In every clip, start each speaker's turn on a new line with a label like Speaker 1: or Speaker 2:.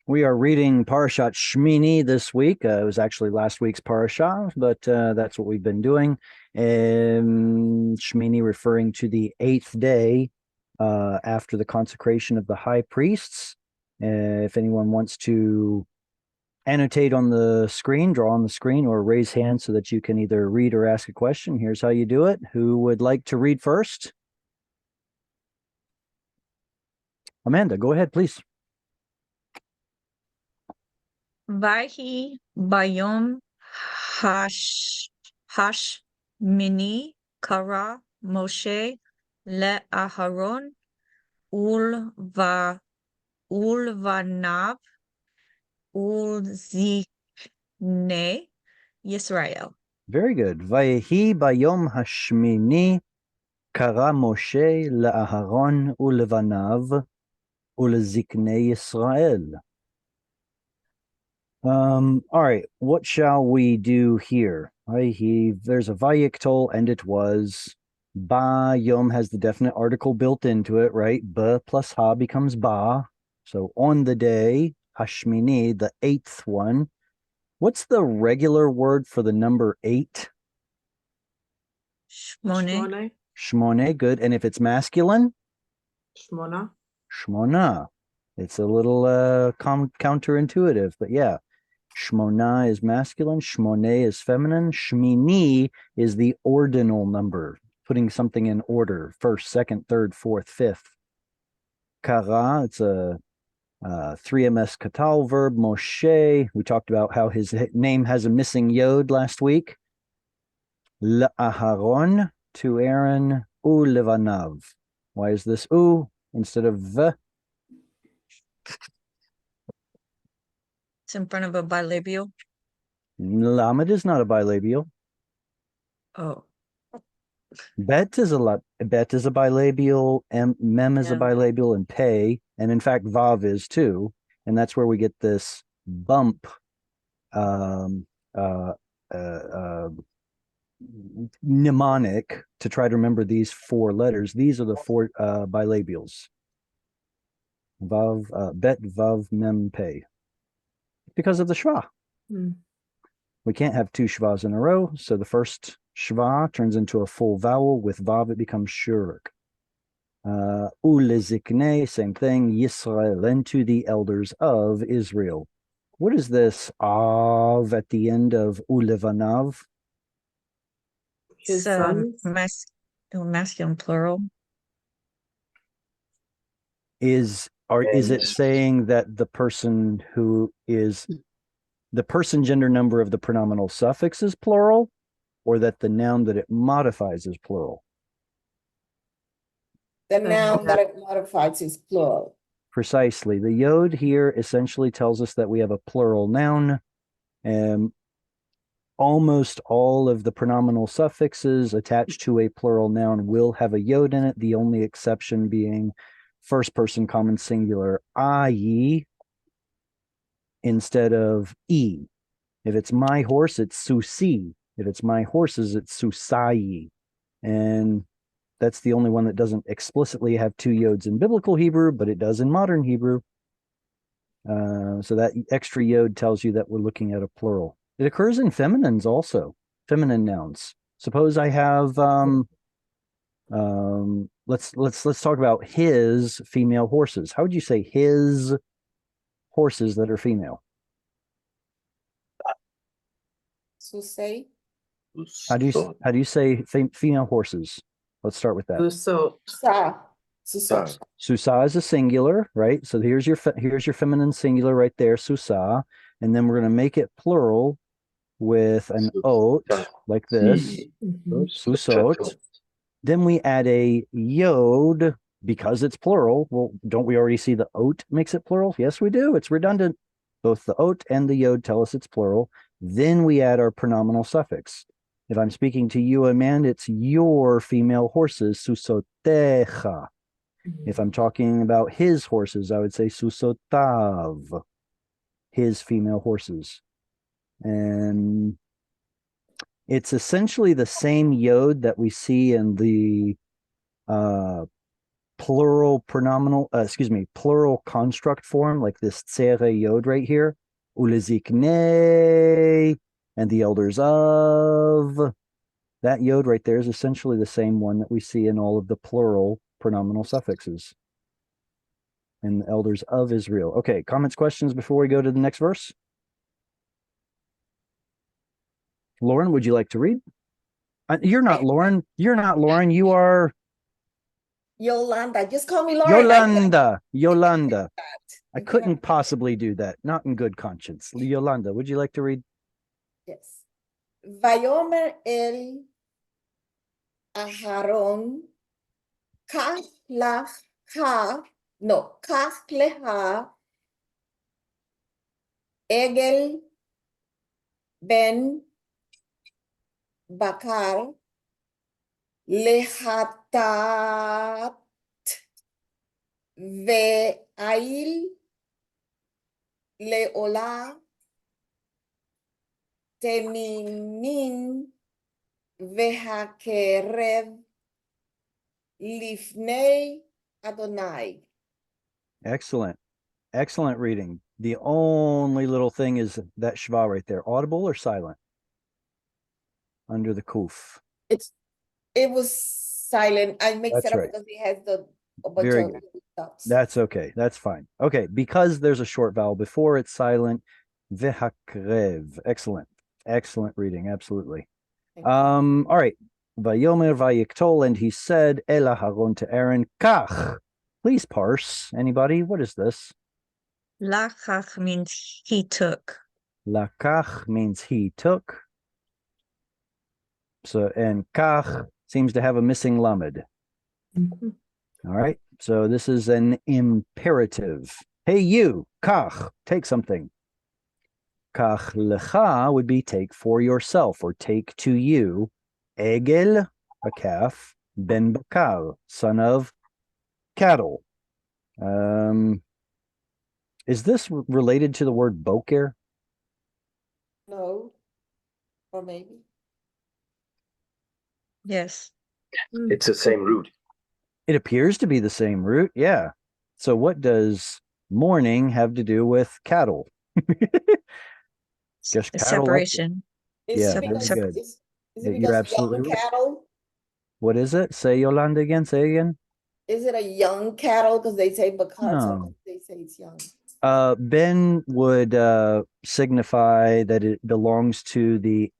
Speaker 1: We are reading Parashat Shmini this week. It was actually last week's Parashah, but that's what we've been doing. Shmini referring to the eighth day after the consecration of the high priests. If anyone wants to annotate on the screen, draw on the screen, or raise hands so that you can either read or ask a question, here's how you do it. Who would like to read first? Amanda, go ahead, please.
Speaker 2: Vayhi bayom hashmini kara Moshe le'aharon ulvanav ulzikne Yisrael.
Speaker 1: Very good. Vayehi bayom hashmini kara Moshe le'aharon ulevanav uleziknei Yisrael. All right, what shall we do here? There's a Vayiktol, and it was. Ba Yom has the definite article built into it, right? Ba plus Ha becomes Ba. So on the day, Hashmini, the eighth one. What's the regular word for the number 8?
Speaker 2: Shmone.
Speaker 1: Shmone, good. And if it's masculine?
Speaker 3: Shmona.
Speaker 1: Shmona. It's a little counterintuitive, but yeah. Shmona is masculine, Shmone is feminine, Shmini is the ordinal number, putting something in order, first, second, third, fourth, fifth. Kara, it's a 3ms katal verb. Moshe, we talked about how his name has a missing yod last week. L'Aharon, to Aaron, U levanav. Why is this U instead of V?
Speaker 2: It's in front of a bilabial.
Speaker 1: Lamed is not a bilabial.
Speaker 2: Oh.
Speaker 1: Bet is a bilabial, mem is a bilabial, and pei, and in fact vav is too, and that's where we get this bump mnemonic to try to remember these 4 letters. These are the 4 bilabials. Vav, bet, vav, mem, pei. Because of the shva. We can't have 2 shvas in a row, so the first shva turns into a full vowel. With vav, it becomes shuruk. Ulezikne, same thing. Yisrael, and to the elders of Israel. What is this av at the end of ulevanav?
Speaker 3: His sons?
Speaker 2: Masculine plural.
Speaker 1: Is it saying that the person who is the person gender number of the pronominal suffix is plural, or that the noun that it modifies is plural?
Speaker 4: The noun that it modifies is plural.
Speaker 1: Precisely. The yod here essentially tells us that we have a plural noun. Almost all of the pronominal suffixes attached to a plural noun will have a yod in it, the only exception being first person common singular ayi instead of e. If it's my horse, it's susi. If it's my horses, it's susayi. And that's the only one that doesn't explicitly have 2 yods in biblical Hebrew, but it does in modern Hebrew. So that extra yod tells you that we're looking at a plural. It occurs in feminines also, feminine nouns. Suppose I have let's talk about his female horses. How would you say his horses that are female?
Speaker 4: Susei.
Speaker 1: How do you say female horses? Let's start with that.
Speaker 4: Susa.
Speaker 1: Susa is a singular, right? So here's your feminine singular right there, susa, and then we're going to make it plural with an ot like this, susot. Then we add a yod because it's plural. Well, don't we already see the ot makes it plural? Yes, we do. It's redundant. Both the ot and the yod tell us it's plural. Then we add our pronominal suffix. If I'm speaking to you, Amanda, it's your female horses, susotecha. If I'm talking about his horses, I would say susotav, his female horses. And it's essentially the same yod that we see in the plural plural construct form, like this tsere yod right here. Ulezikne, and the elders of. That yod right there is essentially the same one that we see in all of the plural pronominal suffixes. And the elders of Israel. Okay, comments, questions before we go to the next verse? Lauren, would you like to read? You're not Lauren. You're not Lauren. You are
Speaker 4: Yolanda. Just call me Lauren.
Speaker 1: Yolanda. Yolanda. I
Speaker 4: If you
Speaker 1: couldn't
Speaker 4: have-
Speaker 1: possibly do that. Not in good conscience. Yolanda, would you like to read?
Speaker 4: Yes. Vayomer el Aharon, kach lecha, Egel ben Bakar, lehatat ve'ail leola temimin vehakerev lifnei Adonai.
Speaker 1: Excellent. Excellent reading. The only little thing is that shva right there. Audible or silent? Under the kuf.
Speaker 4: It was silent. I mixed
Speaker 1: That's
Speaker 4: it up
Speaker 1: right.
Speaker 4: because it has a bunch
Speaker 1: Very
Speaker 4: of
Speaker 1: good.
Speaker 4: dots.
Speaker 1: That's okay. That's fine. Okay, because there's a short vowel before it's silent. Vehakrev. Excellent. Excellent reading. Absolutely.
Speaker 4: Thank you.
Speaker 1: All right. Vayomer vayiktol, and he said, El Aharon to Aaron, Kach. Please parse. Anybody? What is this?
Speaker 2: Lachach means he took.
Speaker 1: Lakach means he took. So, and Kach seems to have a missing lamed. All right. So this is an imperative. Hey, you, Kach, take something. Kach lecha would be take for yourself or take to you. Egel, a calf. Ben bakar, son of cattle. Is this related to the word boker?
Speaker 4: No, or maybe.
Speaker 2: Yes.
Speaker 3: It's the same root.
Speaker 1: It appears to be the same root. Yeah. So what does mourning have to do with cattle? Just
Speaker 2: A
Speaker 1: cattle up-
Speaker 2: separation.
Speaker 4: Is
Speaker 1: Yeah,
Speaker 4: it
Speaker 1: very
Speaker 4: because
Speaker 1: good.
Speaker 4: is it
Speaker 1: You're
Speaker 4: because
Speaker 1: absolutely
Speaker 4: young
Speaker 1: right.
Speaker 4: cattle?
Speaker 1: What is it? Say Yolanda again. Say again.
Speaker 4: Is it a young cattle? Because they say bakar, so
Speaker 1: No.
Speaker 4: they say it's young.
Speaker 1: Ben would signify that it belongs to the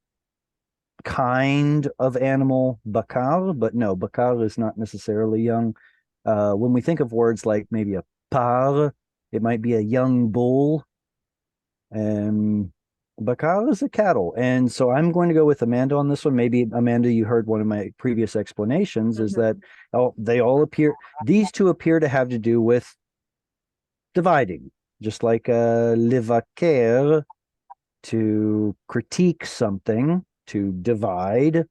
Speaker 1: kind of animal bakar, but no, bakar is not necessarily young. When we think of words like maybe a par, it might be a young bull. Bakar is a cattle. And so I'm going to go with Amanda on this one. Maybe Amanda, you heard one of my previous explanations is that these two appear to have to do with dividing, just like livaker, to critique something, to divide,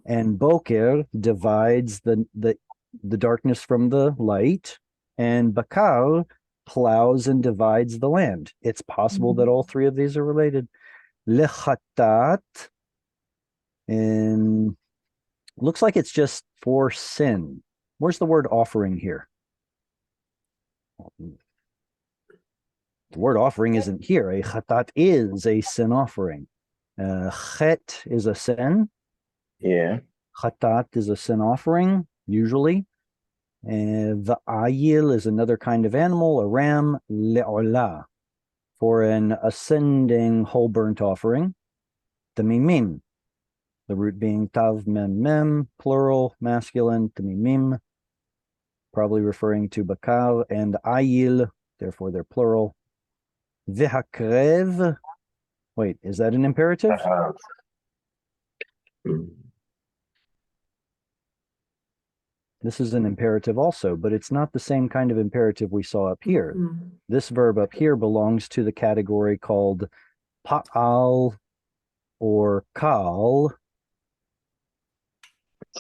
Speaker 1: and boker divides the darkness from the light, and bakar plows and divides the land. It's possible that all three of these are related. Lechatat, and looks like it's just for sin. Where's the word offering here? The word offering isn't here. A chatat is a sin offering. Chet is a sin.
Speaker 3: Yeah.
Speaker 1: Chatat is a sin offering, usually. The ayil is another kind of animal, a ram, le'olah, for an ascending whole burnt offering. Tamimim, the root being tav mem mem, plural, masculine, tamimim, probably referring to bakar, and ayil, therefore they're plural. Vihakrev, wait, is that an imperative? This is an imperative also, but it's not the same kind of imperative we saw up here. This verb up here belongs to the category called pa'al or kal,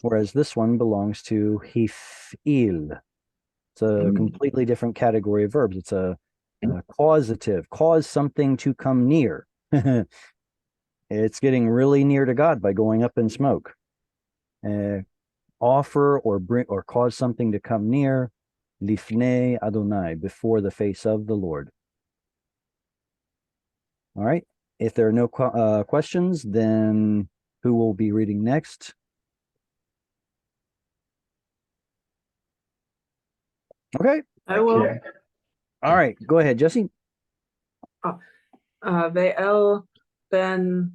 Speaker 1: whereas this one belongs to hif'il. It's a completely different category of verbs. It's a causative, cause something to come near. It's getting really near to God by going up in smoke. Offer or bring or cause something to come near. lifnei Adonai, before the face of the Lord. All right. If there are no questions, then who will be reading next? Okay.
Speaker 5: I will.
Speaker 3: Okay.
Speaker 1: All right. Go ahead, Jesse.
Speaker 5: Ve'el ben,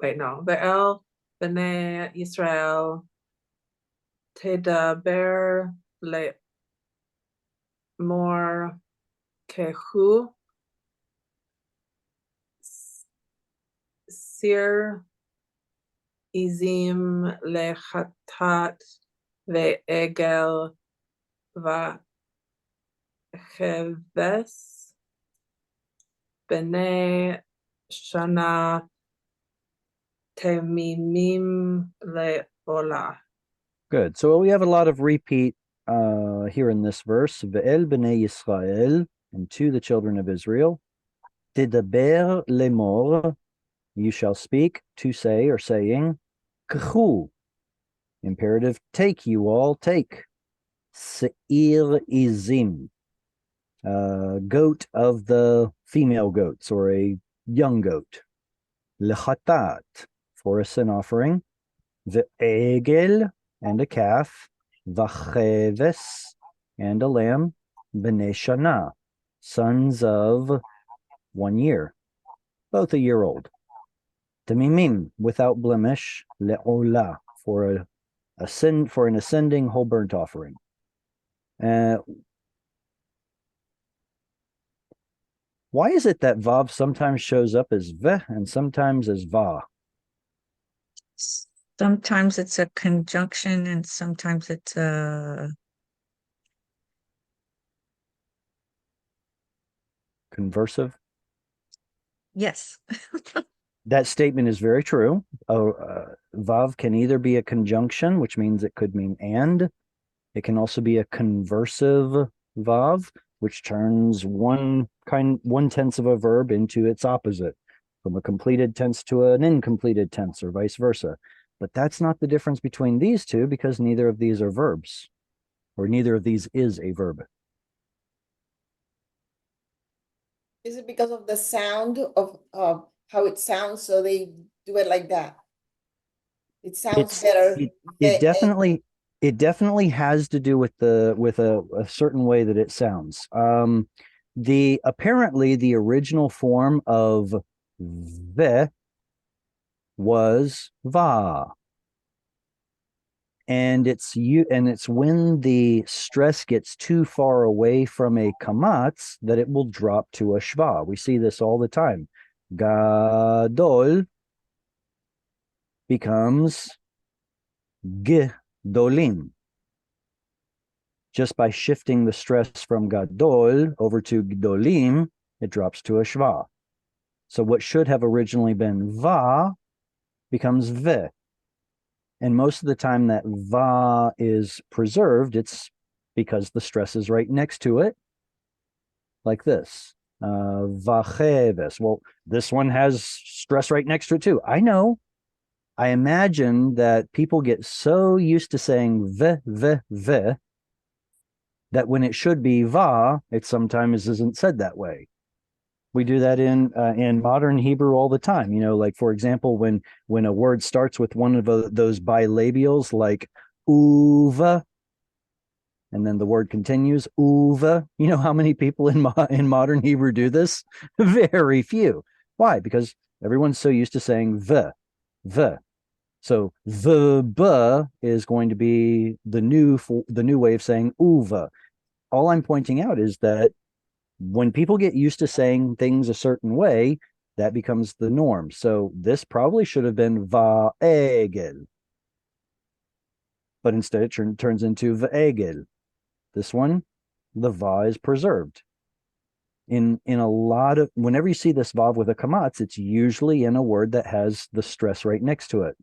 Speaker 5: wait, no. Ve'el b'nei Yisrael tedaber le'mor kehu sir izim lechatat ve'egel va'cheves b'nei shana temimim le'olah.
Speaker 1: Good. So we have a lot of repeat here in this verse. Ve'el b'nei Yisrael, and to the children of Israel. Tidaber lemor, you shall speak, to say or saying. K'chu, imperative, take, you all, take. Se'ir izim, goat of the female goats, or a young goat. Lechatat, for a sin offering. Ve'egel, and a calf. Vacheves, and a lamb. B'nei shana, sons of 1 year, both a year old. Tamimim, without blemish. Le'olah, for an ascending whole burnt offering. Why is it that vav sometimes shows up as ve and sometimes as va?
Speaker 2: Sometimes it's a conjunction and sometimes it's a
Speaker 1: Conversive.
Speaker 2: yes.
Speaker 1: That statement is very true. Vav can either be a conjunction, which means it could mean and. It can also be a conversive vav, which turns one tense of a verb into its opposite, from a completed tense to an incompleted tense, or vice versa. But that's not the difference between these two, because neither of these are verbs, or neither of these is a verb.
Speaker 4: Is it because of the sound of how it sounds? So they do it like that. It sounds better.
Speaker 1: It definitely has to do with a certain way that it sounds. Apparently the original form of ve was va. And it's when the stress gets too far away from a kamatz that it will drop to a shva. We see this all the time. Gadol becomes gdolim, just by shifting the stress from gadol over to gdolim, it drops to a shva. So what should have originally been va becomes ve. And most of the time that va is preserved, it's because the stress is right next to it, like this. Vacheves. Well, this one has stress right next to it too. I know. I imagine that people get so used to saying ve, that when it should be va, it sometimes isn't said that way. We do that in modern Hebrew all the time. Like, for example, when a word starts with one of those bilabials, like uva, and then the word continues uva. You know how many people in modern Hebrew do this? Very few. Why? Because everyone's so used to saying the. So the is going to be the new way of saying uva. All I'm pointing out is that when people get used to saying things a certain way, that becomes the norm. So this probably should have been va'egel, but instead it turns into va'egel. This one, the va is preserved. In a lot of, whenever you see this vav with a kamatz, it's usually in a word that has the stress right next to it.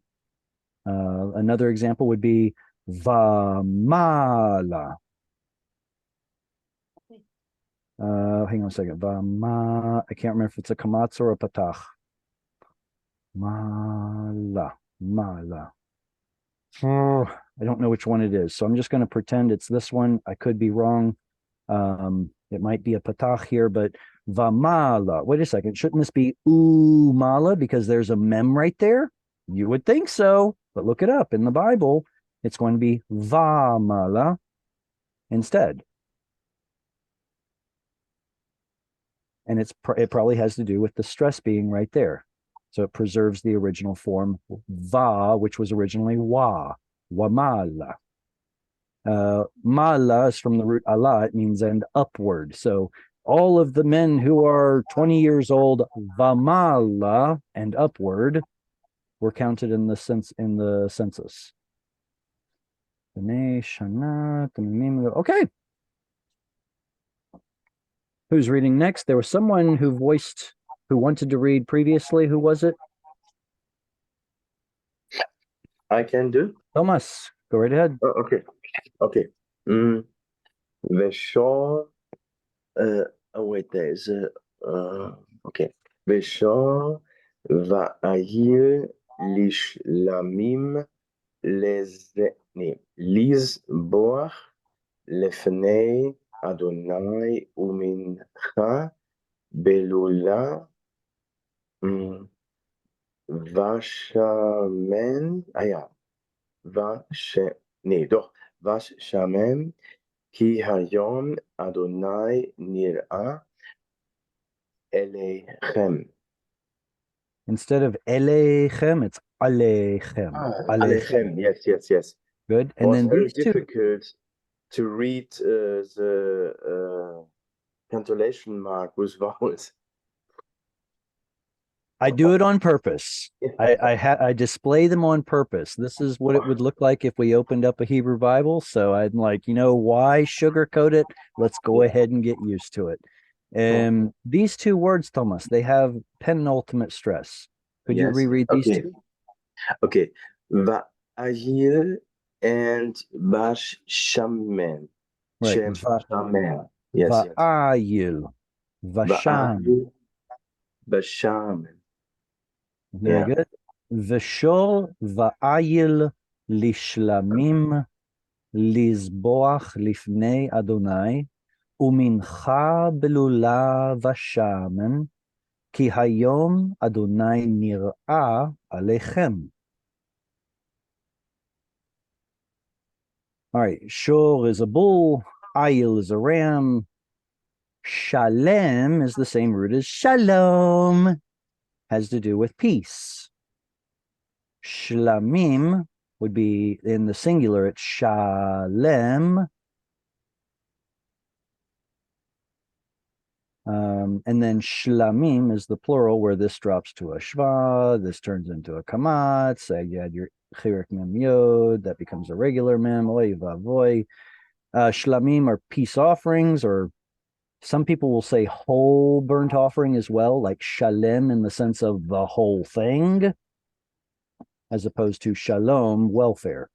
Speaker 1: Another example would be va'mala. Hang on a second. I can't remember if it's a kamatz or a patach. Mala. Oh, I don't know which one it is. So I'm just going to pretend it's this one. I could be wrong. It might be a patach here, but vamala. Wait a second. Shouldn't this be umala because there's a mem right there? You would think so, but look it up in the Bible. It's going to be vamala instead. And it probably has to do with the stress being right there. So it preserves the original form va, which was originally wa, wamala. Mala is from the root Allah. It means and upward. So all of the men who are 20 years old, vamala and upward, were counted in the census. Okay. Who's reading next? There was someone who wanted to read previously. Who was it?
Speaker 3: I can do.
Speaker 1: Thomas, go right ahead.
Speaker 3: Oh, okay. Okay. Veshor. Oh wait, there is a. Okay. Veshor va'ayil lishlamim lizboach lefnei Adonai umincha belula vashamen. Doch, vashamen ki hayom Adonai nir'a elechem.
Speaker 1: Instead of elechem, it's alechem.
Speaker 3: Alechem. Yes.
Speaker 1: Good.
Speaker 3: It
Speaker 1: And
Speaker 3: was
Speaker 1: then
Speaker 3: very
Speaker 1: these two.
Speaker 3: difficult to read the cantillation mark with vowels.
Speaker 1: I do it on purpose. I display them on purpose. This is what it would look like if we opened up a Hebrew Bible. So I'm like, why sugarcoat it? Let's go ahead and get used to it. These two words, Thomas, they have penultimate stress. Could you reread these two?
Speaker 3: Okay. Va'ayil and Vashamen.
Speaker 1: Right.
Speaker 3: Shamen. Yes.
Speaker 1: Va'ayil. Vasham.
Speaker 3: Vashamen.
Speaker 1: Very good. Veshor va'ayil lishlamim lizboach lifnei Adonai umincha belula vashamen ki hayom Adonai nir'a alechem. All right. Shor is a bull. Ayil is a ram. Shalem is the same root as shalom. Has to do with peace. Shlamim would be in the singular, it's shalem. And then shlamim is the plural where this drops to a shva, this turns into a kamat, so you add your chirik mem yod, that becomes a regular mem, oy vavoy. Shlamim are peace offerings, or some people will say whole burnt offering as well, like shalem in the sense of the whole thing, as opposed to shalom, welfare.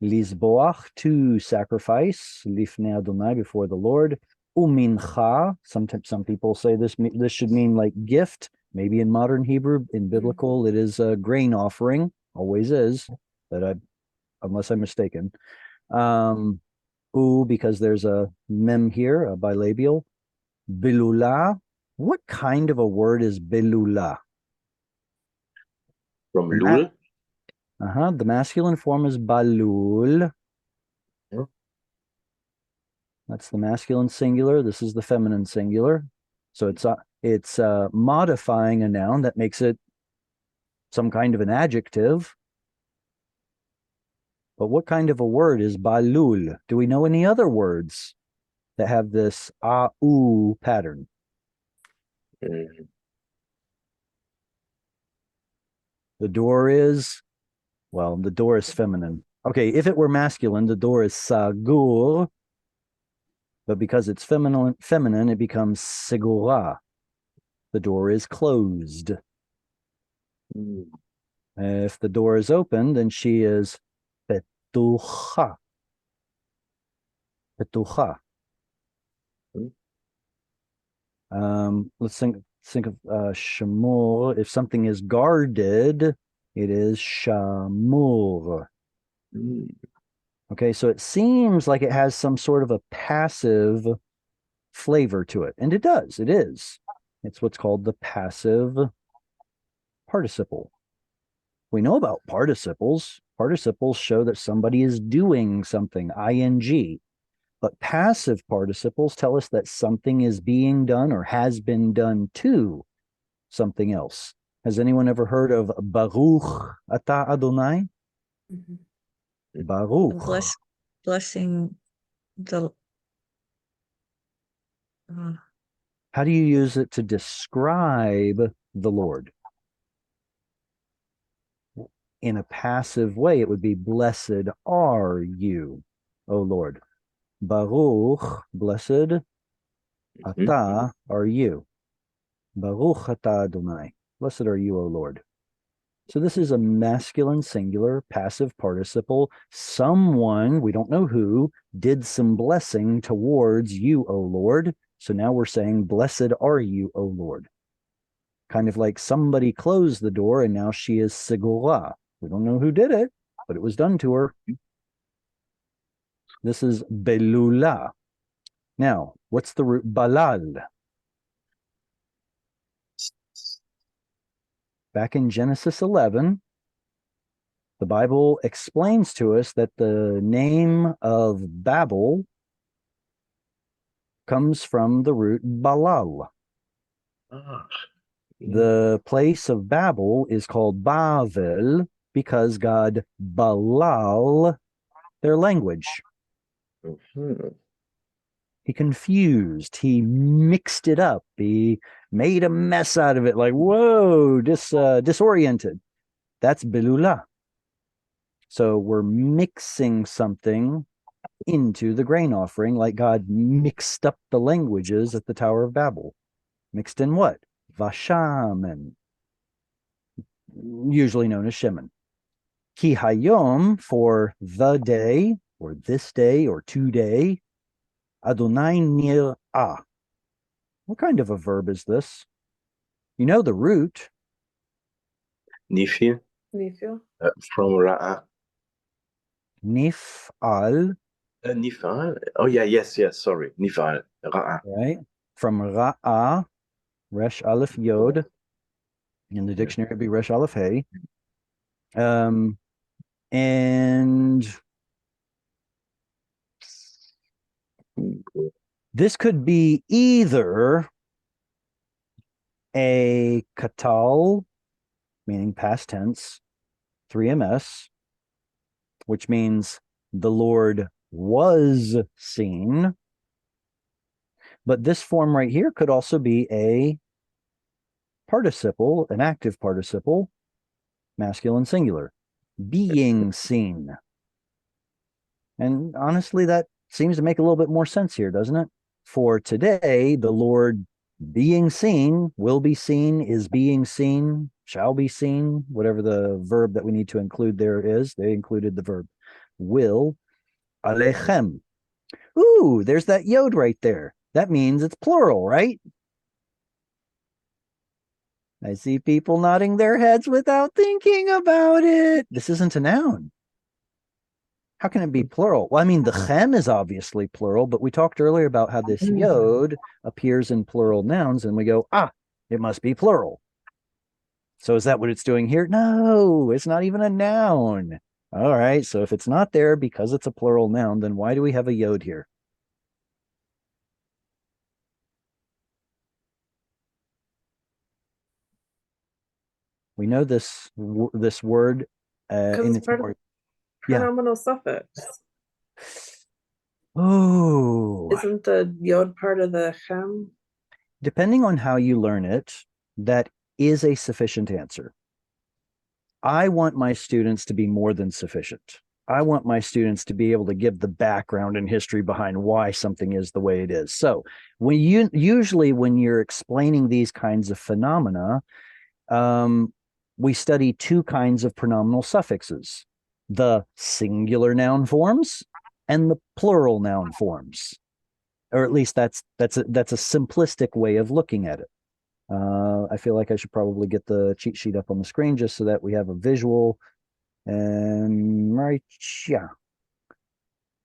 Speaker 1: Lizboach, to sacrifice, lifnei Adonai, before the Lord. Umincha, sometimes some people say this should mean like gift. Maybe in modern Hebrew, in biblical, it is a grain offering, always is, unless I'm mistaken. Because there's a mem here, a bilabial. Bilula. What kind of a word is bilula?
Speaker 3: From lul.
Speaker 1: The masculine form is balul. That's the masculine singular. This is the feminine singular. So it's modifying a noun that makes it some kind of an adjective. But what kind of a word is balul? Do we know any other words that have this a-u pattern? The door is feminine. Okay, if it were masculine, the door is sagur. But because it's feminine, it becomes segura. The door is closed. If the door is open, then she is petucha. Petucha. Let's think of shamur. If something is guarded, it is shamur. Okay, so it seems like it has some sort of a passive flavor to it. And it does, it is. It's what's called the passive participle. We know about participles. Participles show that somebody is doing something, ing. But passive participles tell us that something is being done or has been done to something else. Has anyone ever heard of Baruch Ata Adonai?
Speaker 4: Mhm.
Speaker 1: Baruch.
Speaker 2: Blessing the
Speaker 1: How do you use it to describe the Lord? In a passive way, it would be, blessed are you, O Lord. Baruch, blessed, Ata are you. Baruch Ata Adonai. Blessed are you, O Lord. So this is a masculine singular passive participle. Someone, we don't know who, did some blessing towards you, O Lord. So now we're saying, blessed are you, O Lord. Kind of like somebody closed the door and now she is segula. We don't know who did it, but it was done to her. This is belula. Now, what's the root balal? Back in Genesis 11, the Bible explains to us that the name of Babel comes from the root balal.
Speaker 3: Ah,
Speaker 1: The place of Babel is called Bavel because God balal their language.
Speaker 3: mhm.
Speaker 1: He confused, he mixed it up, he made a mess out of it, like, whoa, disoriented. That's belula. So we're mixing something into the grain offering, like God mixed up the languages at the Tower of Babel. Mixed in what? Vashamen, usually known as Shemen. Ki hayom, for the day, or this day, or today. Adonai nir'ah. What kind of a verb is this? You know the root.
Speaker 3: Nifil,
Speaker 5: Nifil.
Speaker 3: from Ra'a.
Speaker 1: Nif'al,
Speaker 3: Nifal. Oh yeah, yes, sorry. Nifal. Ra'a.
Speaker 1: right? From Ra'ah, Resh Aleph Yod. In the dictionary, it'd be Resh Aleph Hey. And this could be either a katal, meaning past tense, 3ms, which means the Lord was seen. But this form right here could also be a participle, an active participle, masculine singular, being seen. And honestly, that seems to make a little bit more sense here, doesn't it? For today, the Lord being seen, will be seen, is being seen, shall be seen, whatever the verb that we need to include there is. They included the verb will, alechem. Ooh, there's that yod right there. That means it's plural, right? I see people nodding their heads without thinking about it. This isn't a noun. How can it be plural? Well, I mean, the chem is obviously plural, but we talked earlier about how this yod appears in plural nouns, and we go, it must be plural. So is that what it's doing here? No, it's not even a noun. All right, so if it's not there because it's a plural noun, then why do we have a yod here? We know this word
Speaker 5: Because
Speaker 1: in
Speaker 5: it's
Speaker 1: its
Speaker 5: part of
Speaker 1: more, yeah.
Speaker 5: pronominal suffix.
Speaker 1: Oh,
Speaker 5: Isn't the yod part of the chem?
Speaker 1: depending on how you learn it, that is a sufficient answer. I want my students to be more than sufficient. I want my students to be able to give the background and history behind why something is the way it is. So when you're explaining these kinds of phenomena, we study two kinds of pronominal suffixes: the singular noun forms and the plural noun forms. Or at least that's a simplistic way of looking at it. I feel like I should probably get the cheat sheet up on the screen just so that we have a visual. And right, yeah.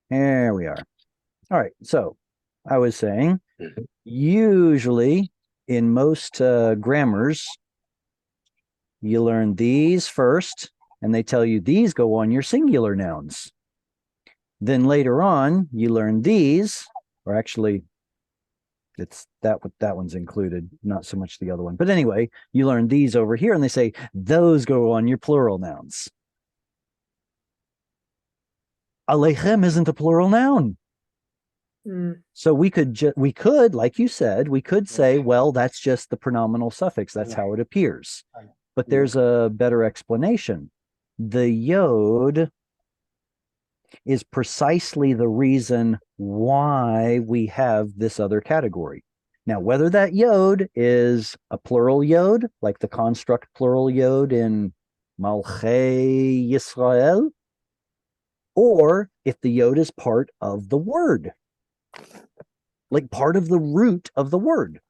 Speaker 1: There we are. All right. So I was saying,
Speaker 3: Mhm.
Speaker 1: usually in most grammars, you learn these first, and they tell you these go on your singular nouns. Then later on, you learn these, or actually, it's that one's included, not so much the other one. But anyway, you learn these over here, and they say those go on your plural nouns. Aleichem isn't a plural noun.
Speaker 5: Mm.
Speaker 1: So we could, like you said, we could say, well, that's just the pronominal suffix. That's how it appears. But there's a better explanation. The yod is precisely the reason why we have this other category. Now, whether that yod is a plural yod, like the construct plural yod in Malchei Yisrael, or if the yod is part of the word, like part of the root of the word.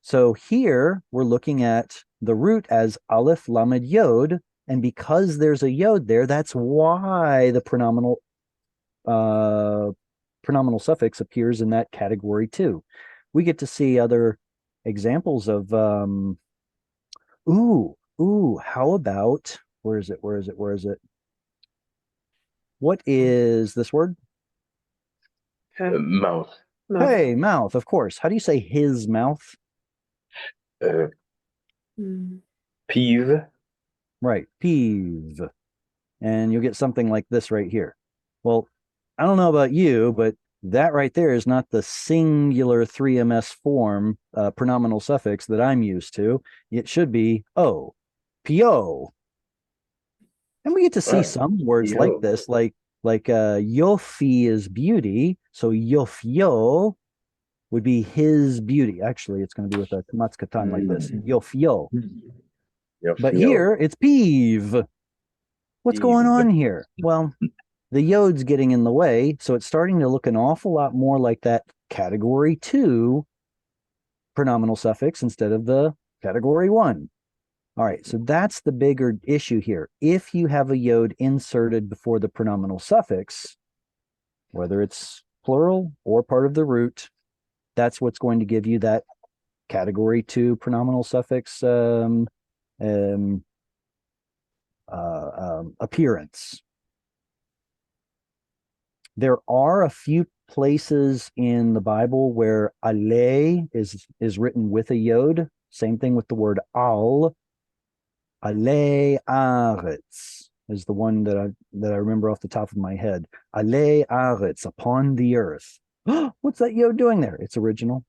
Speaker 1: So here we're looking at the root as Aleph Lamed Yod, and because there's a yod there, that's why the pronominal suffix appears in that category too. We get to see other examples of how about where is it? What is this word?
Speaker 3: Mouth.
Speaker 5: Mouth.
Speaker 1: Hey, mouth, of course. How do you say his mouth?
Speaker 5: Mm.
Speaker 3: Peeve.
Speaker 1: Right, peeve. And you'll get something like this right here. Well, I don't know about you, but that right there is not the singular 3ms form pronominal suffix that I'm used to. It should be o, po. And we get to see some words like
Speaker 3: yo.
Speaker 1: this, like yofi is beauty. So yofyo would be his beauty. Actually, it's going to be with a kamatz katan like this, yofyo. But here it's peeve. What's going on here? Well, the yod's getting in the way, so it's starting to look an awful lot more like that category 2 pronominal suffix instead of the category 1. All right, so that's the bigger issue here. If you have a yod inserted before the pronominal suffix, whether it's plural or part of the root, that's what's going to give you that category 2 pronominal suffix appearance. There are a few places in the Bible where ale is written with a yod. Same thing with the word al. Ale aretz is the one that I remember off the top of my head. Ale aretz, upon the earth. What's that yod doing there? It's original.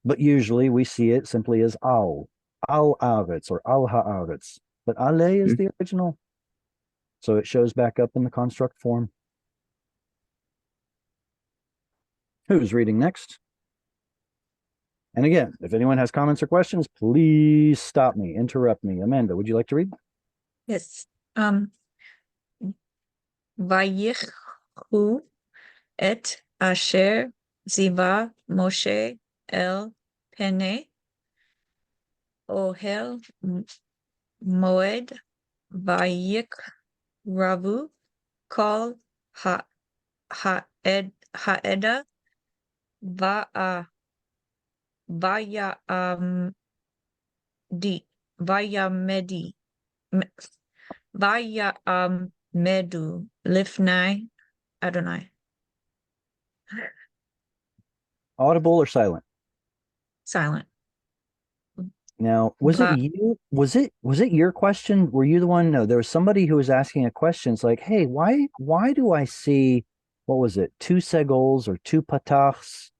Speaker 1: But usually we see it simply as al aretz or al haaretz. But ale is the original. So it shows back up in the construct form. Who's reading next? And again, if anyone has comments or questions, please stop me, interrupt me. Amanda, would you like to read?
Speaker 2: Yes. Vayichu et asher ziva Moshe el pene ohel moed vayikravu kol ha'eda vayamedi medu lifnai Adonai.
Speaker 1: Audible or silent?
Speaker 2: Silent.
Speaker 1: Now, was it your question? Were you the one? No, there was somebody who was asking a question. It's like, hey, why do I see, what was it, 2 segols or 2 patachs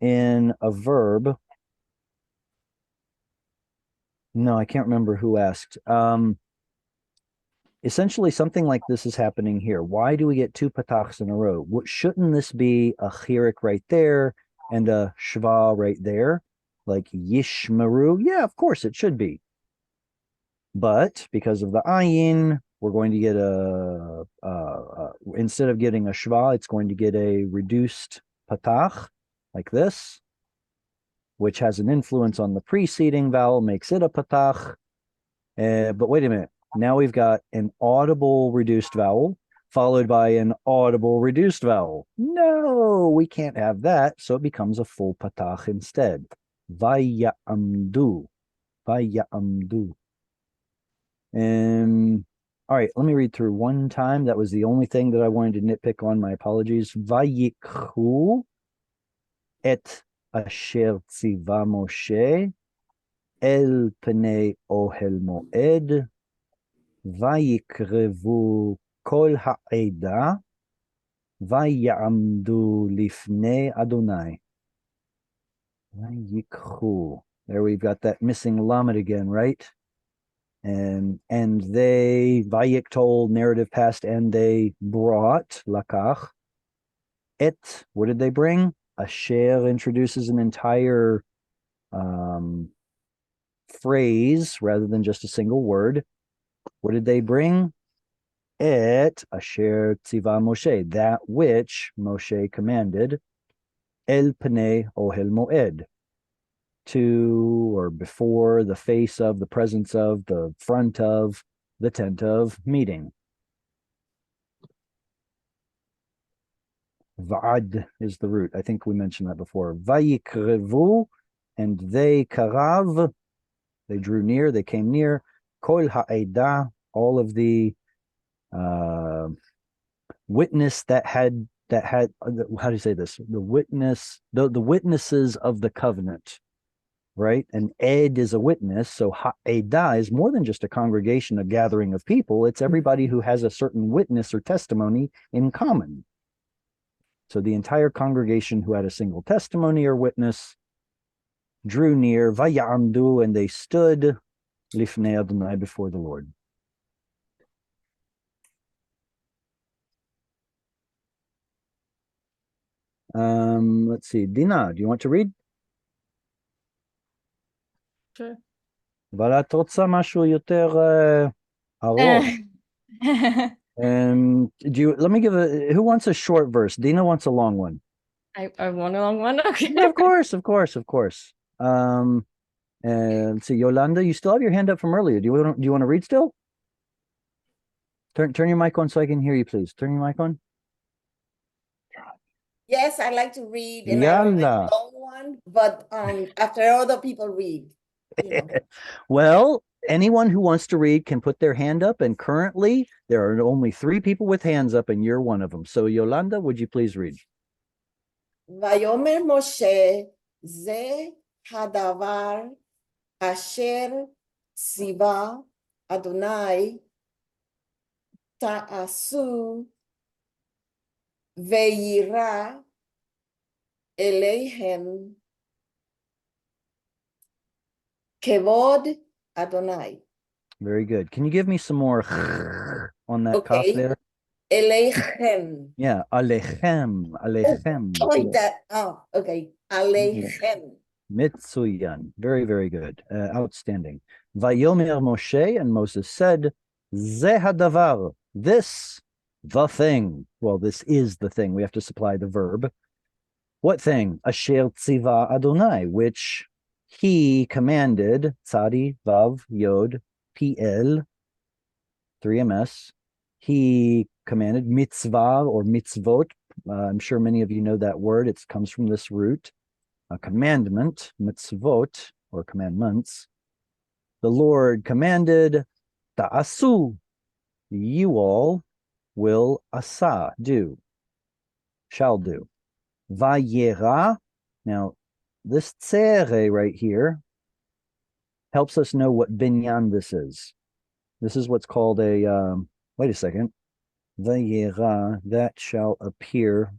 Speaker 1: in a verb? No, I can't remember who asked. Essentially, something like this is happening here. Why do we get 2 patachs in a row? Shouldn't this be a chirik right there and a shva right there? Like yishmeru? Yeah, of course it should be. But because of the ayin, we're going to get instead of getting a shva, it's going to get a reduced patach, like this, which has an influence on the preceding vowel, makes it a patach. But wait a minute. Now we've got an audible reduced vowel, followed by an audible reduced vowel. No, we can't have that. So it becomes a full patach instead. Vayamdu. Vayamdu. All right, let me read through one time. That was the only thing that I wanted to nitpick on. My apologies. Vayikhu et asher tziva Moshe el pnei ohel moed vayikrevu kol ha'eda vayamdu lifnei Adonai. Vayikhu. There we've got that missing lamed again, right? And they, Vayik told, narrative past, and they brought, lakach, et, what did they bring? Asher introduces an entire phrase rather than just a single word. What did they bring? Et asher tziva Moshe, that which Moshe commanded, el pnei ohel moed, to or before the face of, the presence of, the front of the tent of meeting. Va'ad is the root. I think we mentioned that before. Vayikrevu, and they karav, they drew near, they came near. Kol ha'eda, all of the witness that had, how do you say this? The witness, the witnesses of the covenant. Right? And ed is a witness. So ha'eda is more than just a congregation, a gathering of people. It's everybody who has a certain witness or testimony in common. So the entire congregation who had a single testimony or witness drew near, vayamdu, and they stood lifnei Adonai, before the Lord. Let's see. Dina, do you want to read?
Speaker 2: Sure.
Speaker 1: אבל את רוצה משהו יותר ארוך. Let me give who wants a short verse? Dina wants a long one.
Speaker 2: I want a long one. Okay.
Speaker 1: Yeah, of course. Let's see, Yolanda, you still have your hand up from earlier. Do you want to read still? Turn your mic on so I can hear you, please. Turn your mic on.
Speaker 4: Yes, I like to read, and I don't like
Speaker 1: Yalla.
Speaker 4: a long one, but after other people read, you know.
Speaker 1: Well, anyone who wants to read can put their hand up, and currently there are only 3 people with hands up, and you're one of them. So Yolanda, would you please read?
Speaker 4: Vayomer Moshe ze hadavar asher tziva Adonai ta'asu ve'yira eleihem kevod Adonai.
Speaker 1: Very good. Can you give me some more on that kaf
Speaker 4: Okay.
Speaker 1: there?
Speaker 4: Eleihem.
Speaker 1: Yeah, alechem.
Speaker 4: Okay. Alechem.
Speaker 1: Mitsuyan. Very, very good. Outstanding. Vayomer Moshe, and Moses said, Ze hadavar, this, the thing. Well, this is the thing. We have to supply the verb. What thing? Asher tziva Adonai, which he commanded, tzadi, vav, yod, pl, 3ms. He commanded mitzvah or mitzvot. I'm sure many of you know that word. It comes from this root. A commandment, mitzvot, or commandments. The Lord commanded, ta'asu, you all will asa, do, shall do. Vayera, now this tzere right here helps us know what binyan this is. This is what's called a, wait a second, Vayera, that shall appear.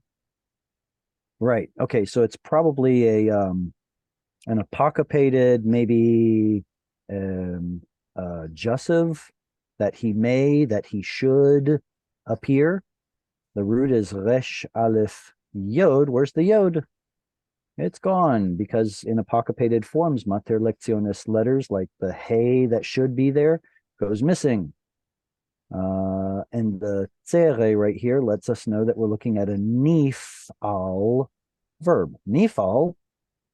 Speaker 1: Right, okay, so it's probably a, an apocryphated, maybe jussive, that he should appear. The root is resh aleph yod. Where's the yod? It's gone, because in apocryphated forms, mater lectionis letters, like the hey that should be there, goes missing. And the tzere right here lets us know that we're looking at a nifal verb. Nifal,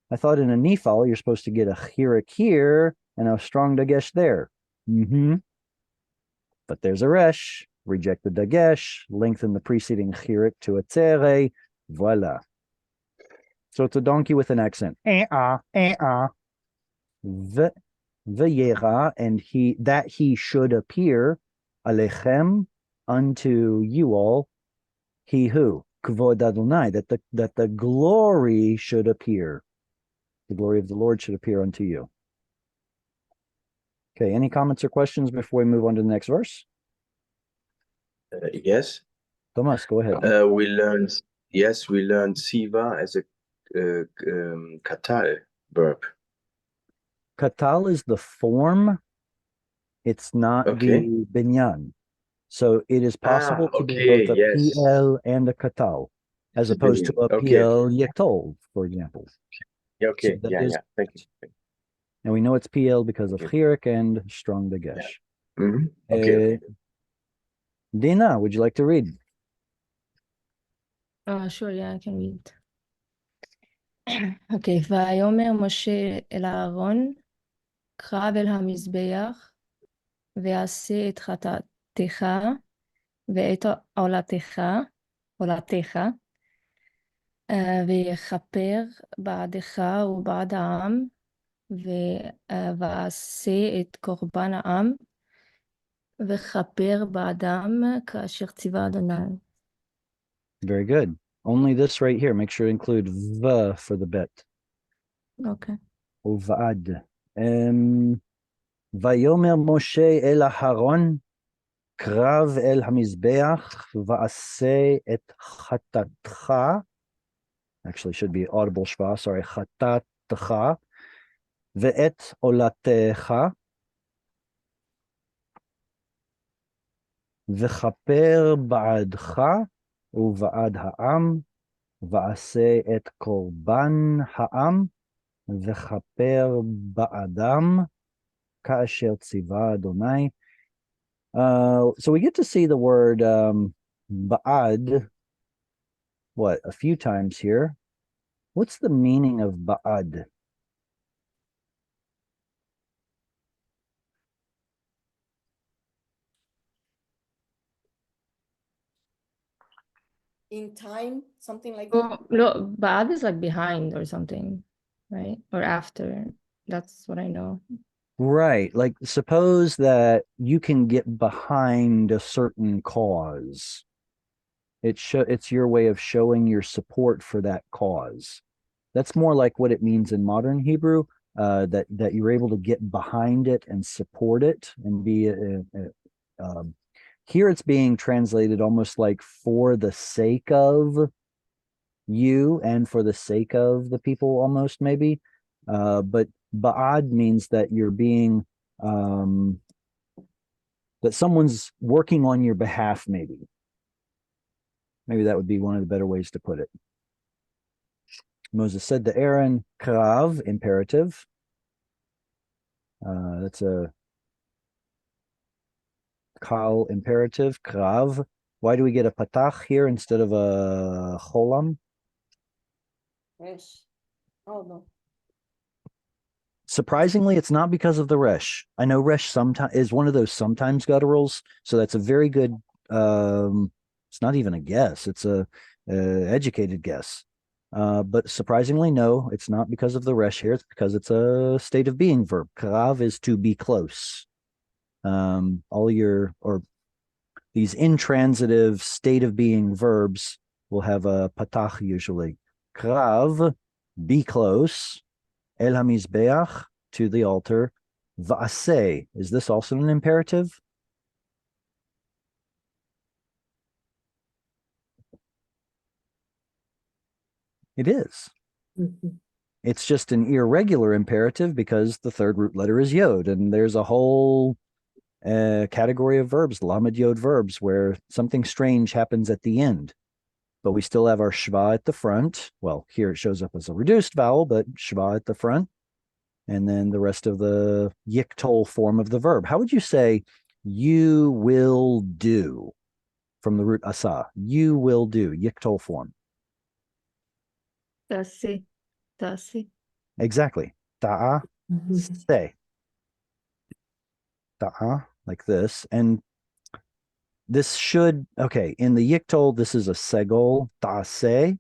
Speaker 1: I thought in a nifal you're supposed to get a chirik here and a strong dagesh there. But there's a resh. reject the dagesh, lengthen the preceding chirik to a tzere, voila. So it's a donkey with an accent. V'yera, and he should appear, alechem, unto you all, he who, kvod Adonai, that the glory should appear. The glory of the Lord should appear unto you. Okay, any comments or questions before we move on to the next verse?
Speaker 3: Yes.
Speaker 1: Thomas, go ahead.
Speaker 3: We learned siva as a katal verb.
Speaker 1: Katal is the form, it's not
Speaker 3: Okay.
Speaker 1: the binyan. So it is possible to be both a
Speaker 3: yes.
Speaker 1: PL and a katal, as
Speaker 3: It's a
Speaker 1: opposed to a
Speaker 3: binyan. Okay.
Speaker 1: PL yektol, for example.
Speaker 3: Yeah, okay.
Speaker 1: So that
Speaker 3: Yeah,
Speaker 1: is-
Speaker 3: yeah. Thank you.
Speaker 1: And we know it's PL because of
Speaker 3: Okay.
Speaker 1: chirik and strong dagesh.
Speaker 3: Mhm. Okay.
Speaker 1: Dina, would you like to read?
Speaker 5: Sure, yeah, I can read. Okay, ויאמר משה אל אהרון, קרב אל המזבח, ועשה את חטאתך, ואת עולתך, ויכפר בעדך ובעד העם, ועשה את קורבן העם, וכפר בעדם כאשר ציווה אדוני.
Speaker 1: Very good. Only this right here. Make sure to include v for the bet.
Speaker 5: Okay.
Speaker 1: Uvad. Vayomer Moshe el Aharon, krav el hamizbeach, va'aseh et chatatcha. Actually, should be audible shva. Sorry, chatatcha. Ve'et olatecha. V'chaper ba'adcha ובעד העם, ועשה את קורבן העם, וכפר בעדם, כאשר ציווה אדוני. So we get to see the word ba'ad, a few times here. What's the meaning of ba'ad?
Speaker 4: In time, something like that.
Speaker 5: Oh, no, bad is like behind or something, right? Or after. That's what I know.
Speaker 1: Right. Like, suppose that you can get behind a certain cause. It's your way of showing your support for that cause. That's more like what it means in modern Hebrew, that you're able to get behind it and support it and be here it's being translated almost like for the sake of you and for the sake of the people, almost maybe. But ba'ad means that you're being that someone's working on your behalf, maybe. Maybe that would be one of the better ways to put it. Moses said to Aaron, krav, imperative. That's a kal imperative, krav. Why do we get a patach here instead of a cholam?
Speaker 4: Yes. Oh, no.
Speaker 1: Surprisingly, it's not because of the resh. I know resh sometimes is one of those sometimes gutturals, so that's a very good. It's not even a guess; it's a educated guess. But surprisingly, no, it's not because of the resh here. It's because it's a state of being verb. Krav is to be close. These intransitive state of being verbs will have a patach usually. Krav, be close. El hamizbeach, to the altar. Va'aseh, is this also an imperative? It is.
Speaker 5: Mhm.
Speaker 1: It's just an irregular imperative because the third root letter is yod, and there's a whole category of verbs, lamed yod verbs, where something strange happens at the end. But we still have our shva at the front. Well, here it shows up as a reduced vowel, but shva at the front. And then the rest of the yiktol form of the verb. How would you say you will do from the root asa? You will do, yiktol form.
Speaker 5: Tasi.
Speaker 1: Exactly. Ta'a, say. Ta'a, like this. And this should, okay, in the Yiktol, this is a segol, ta'aseh.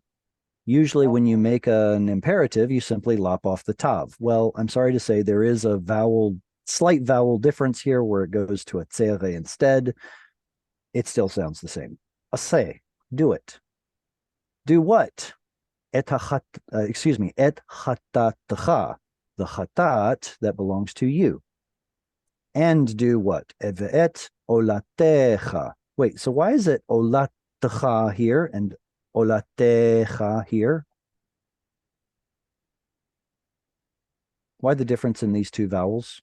Speaker 1: Usually when you make an imperative, you simply lop off the tav. Well, I'm sorry to say there is a slight vowel difference here where it goes to a tzere instead. It still sounds the same. Aseh, do it. Do what? Et chatatcha, the chatat that belongs to you. And do what? Et olatecha. Wait, so why is it olatecha here and olatecha here? Why the difference in these two vowels?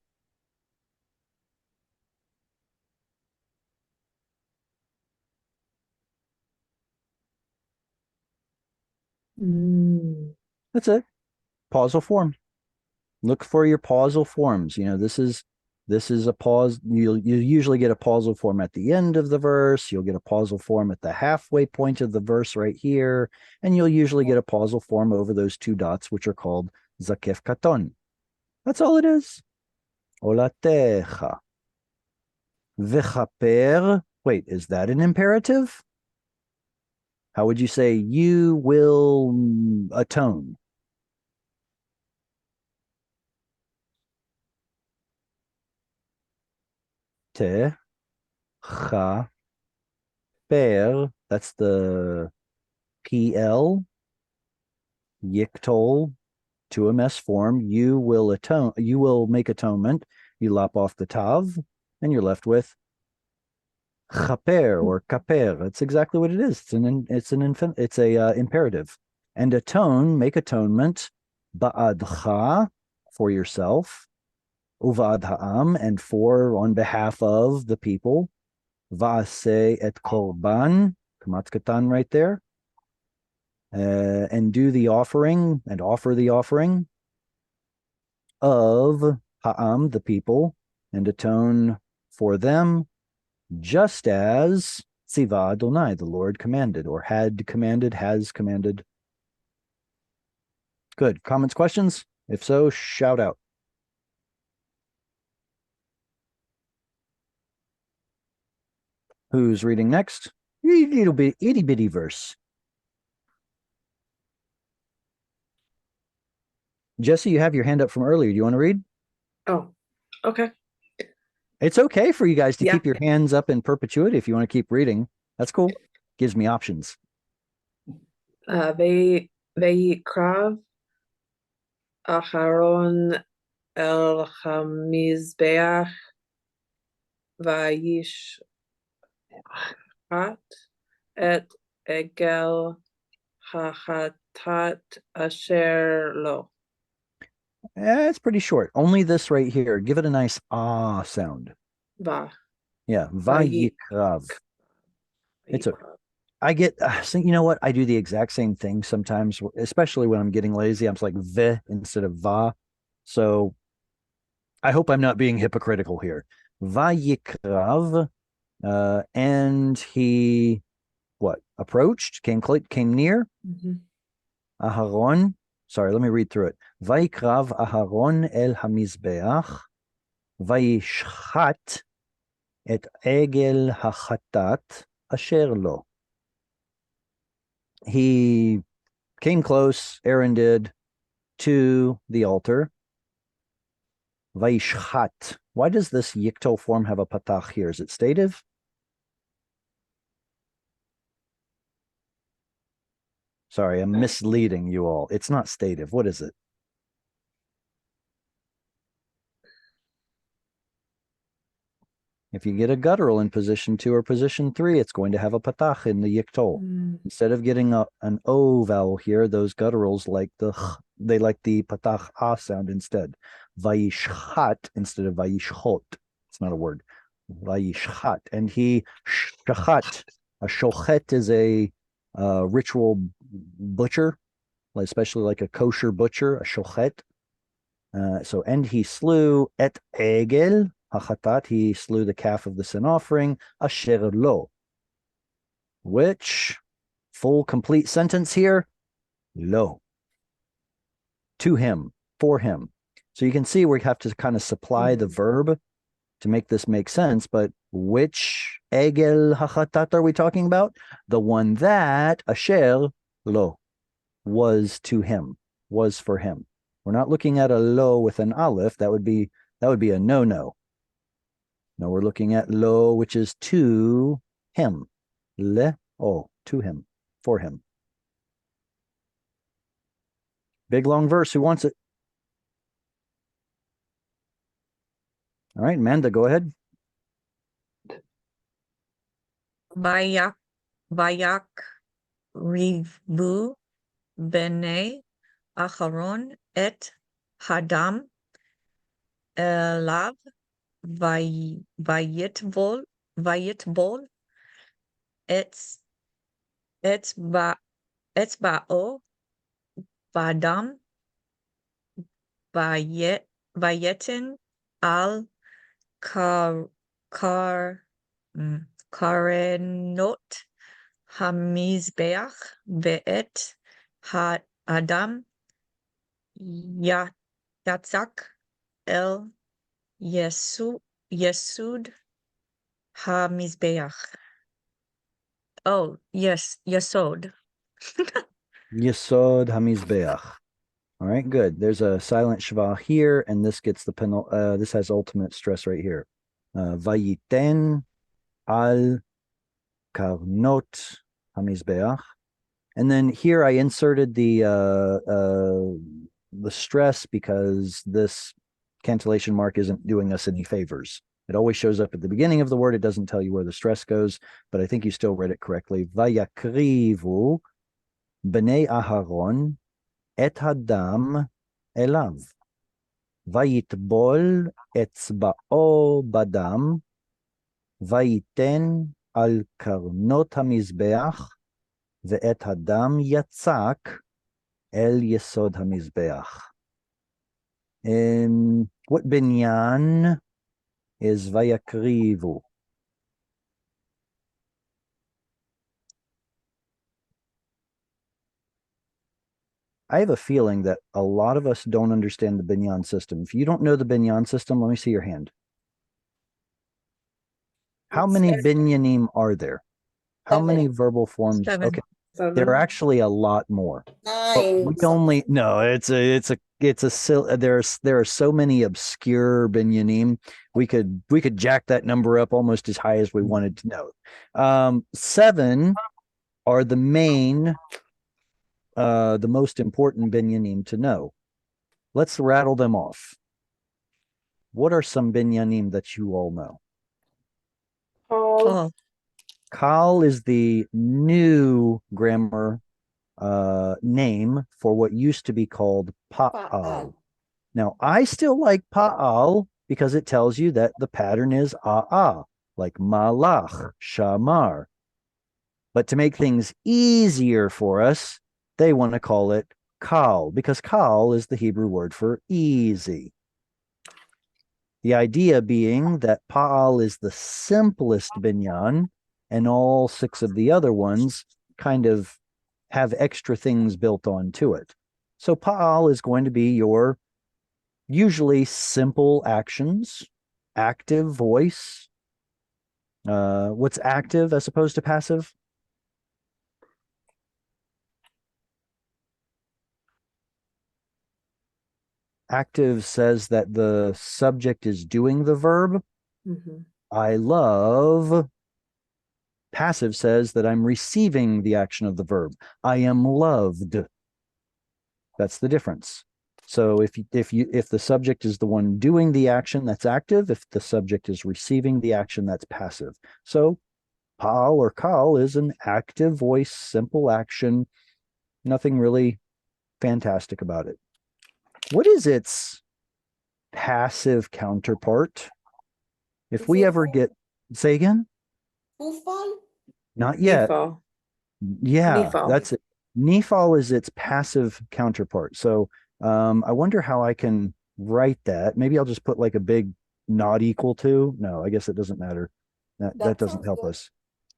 Speaker 1: That's it. Pausal form. Look for your pausal forms. You know, this is a pause. You usually get a pausal form at the end of the verse. You'll get a pausal form at the halfway point of the verse right here, and you'll usually get a pausal form over those two dots, which are called zakef katon. That's all it is. Olatecha. V'chaper. Wait, is that an imperative? How would you say you will atone? Te, cha, per. That's the PL, Yiktol, 2MS form. You will atone. You will make atonement. You lop off the tav, and you're left with chaper or kaper. That's exactly what it is. It's a imperative. And atone, make atonement, ba'adcha, for yourself, uvad ha'am, and for on behalf of the people, va'aseh et korban, kamatz katan right there, and do the offering and offer the offering of ha'am, the people, and atone for them, just as Tziva Adonai, the Lord commanded, or had commanded, has commanded. Good. Comments, questions? If so, shout out. Who's reading next? Itty bitty verse. Jesse, you have your hand up from earlier. Do you want to read?
Speaker 6: Oh, okay.
Speaker 1: It's okay for you guys to
Speaker 6: Yeah.
Speaker 1: keep your hands up in perpetuity if you want to keep reading. That's cool. Gives me options.
Speaker 6: Vayikra Aharon el Hamizbeach Vayishchat et Egel Hachatat Asher Lo.
Speaker 1: It's pretty short. Only this right here. Give it a nice ah sound.
Speaker 6: Va.
Speaker 1: Yeah.
Speaker 6: Vayi-
Speaker 1: Vayikrav. It's a,
Speaker 6: Vayikra.
Speaker 1: I get, so you know what? I do the exact same thing sometimes, especially when I'm getting lazy. I'm just like v instead of va. So I hope I'm not being hypocritical here. Vayikrav, and he, what? Approached, came near.
Speaker 6: Mhm.
Speaker 1: Aharon. Sorry, let me read through it. Vayikrav Aharon el hamizbeach, vayishchat et egel hachatat asher lo. He came close, Aaron did, to the altar. Vayishchat. Why does this Yiktol form have a patach here? Is it stative? Sorry, I'm misleading you all. It's not stative. What is it? If you get a guttural in position 2 or position 3, it's going to have a patach in the Yiktol. Instead of getting an O vowel here, those gutturals like they like the patach ah sound instead. Vayishchat instead of vayishchot. It's not a word. Vayishchat. And he shachat. A shochet is a ritual butcher, especially like a kosher butcher, a shochet. And he slew et egel hachatat, he slew the calf of the sin offering, asher lo, which, full complete sentence here, lo, to him, for him. So you can see we have to kind of supply the verb to make this make sense, but which egel hachatat are we talking about? The one that asher lo was to him, was for him. We're not looking at a lo with an aleph. That would be a no. No, we're looking at lo, which is to him. Le o, to him, for him. Big long verse. Who wants it? All right, Amanda, go ahead.
Speaker 2: Vayak rivu bene acharon et hadam elav vayitbol etzba'o badam vayetin al karenot hamizbeach ve'et ha'adam yatzak el yesud hamizbeach. Oh, yes, yesod.
Speaker 1: Yesod hamizbeach. All right, good. There's a silent shva here, and this gets the this has ultimate stress right here. Vayiten al karnot hamizbeach. And then here I inserted the stress because this cantillation mark isn't doing us any favors. It always shows up at the beginning of the word. It doesn't tell you where the stress goes, but I think you still read it correctly. Vayakrivu bnei Aharon et hadam elav. Vayitbol etzba'o badam. Vayiten al karnot hamizbeach. Ve'et hadam yatzak el yesod hamizbeach. What binyan is vayakrivu? I have a feeling that a lot of us don't understand the binyan system. If you don't know the binyan system, let me see your hand. How many binyanim are there? How many verbal forms?
Speaker 2: 7.
Speaker 1: Okay, there are actually a lot more. But
Speaker 4: 9.
Speaker 1: we only no. It's a there are so many obscure binyanim. We could jack that number up almost as high as we wanted to know. 7 are the main, the most important binyanim to know. Let's rattle them off. What are some binyanim that you all know?
Speaker 2: Paul.
Speaker 1: Kal is the new grammar name for what used to be called pa'al.
Speaker 4: Pa'al.
Speaker 1: Now, I still like pa'al because it tells you that the pattern is a'a, like malach, shamar. But to make things easier for us, they want to call it kal, because kal is the Hebrew word for easy. The idea being that pa'al is the simplest binyan, and all 6 of the other ones kind of have extra things built onto it. So pa'al is going to be your usually simple actions, active voice. What's active as opposed to passive? Active says that the subject is doing the verb.
Speaker 6: Mhm.
Speaker 1: I love. Passive says that I'm receiving the action of the verb. I am loved. That's the difference. So if the subject is the one doing the action, that's active. If the subject is receiving the action, that's passive. So pal or kal is an active voice, simple action. Nothing really fantastic about it. What is its passive counterpart? If we ever get, say again?
Speaker 4: Ufal?
Speaker 1: Not yet.
Speaker 6: Nifal.
Speaker 1: Yeah,
Speaker 6: Nifal.
Speaker 1: that's it. Nifal is its passive counterpart. So I wonder how I can write that. Maybe I'll just put like a big not equal to. No, I guess it doesn't matter. That doesn't
Speaker 4: sounds
Speaker 1: help
Speaker 4: good.
Speaker 1: us.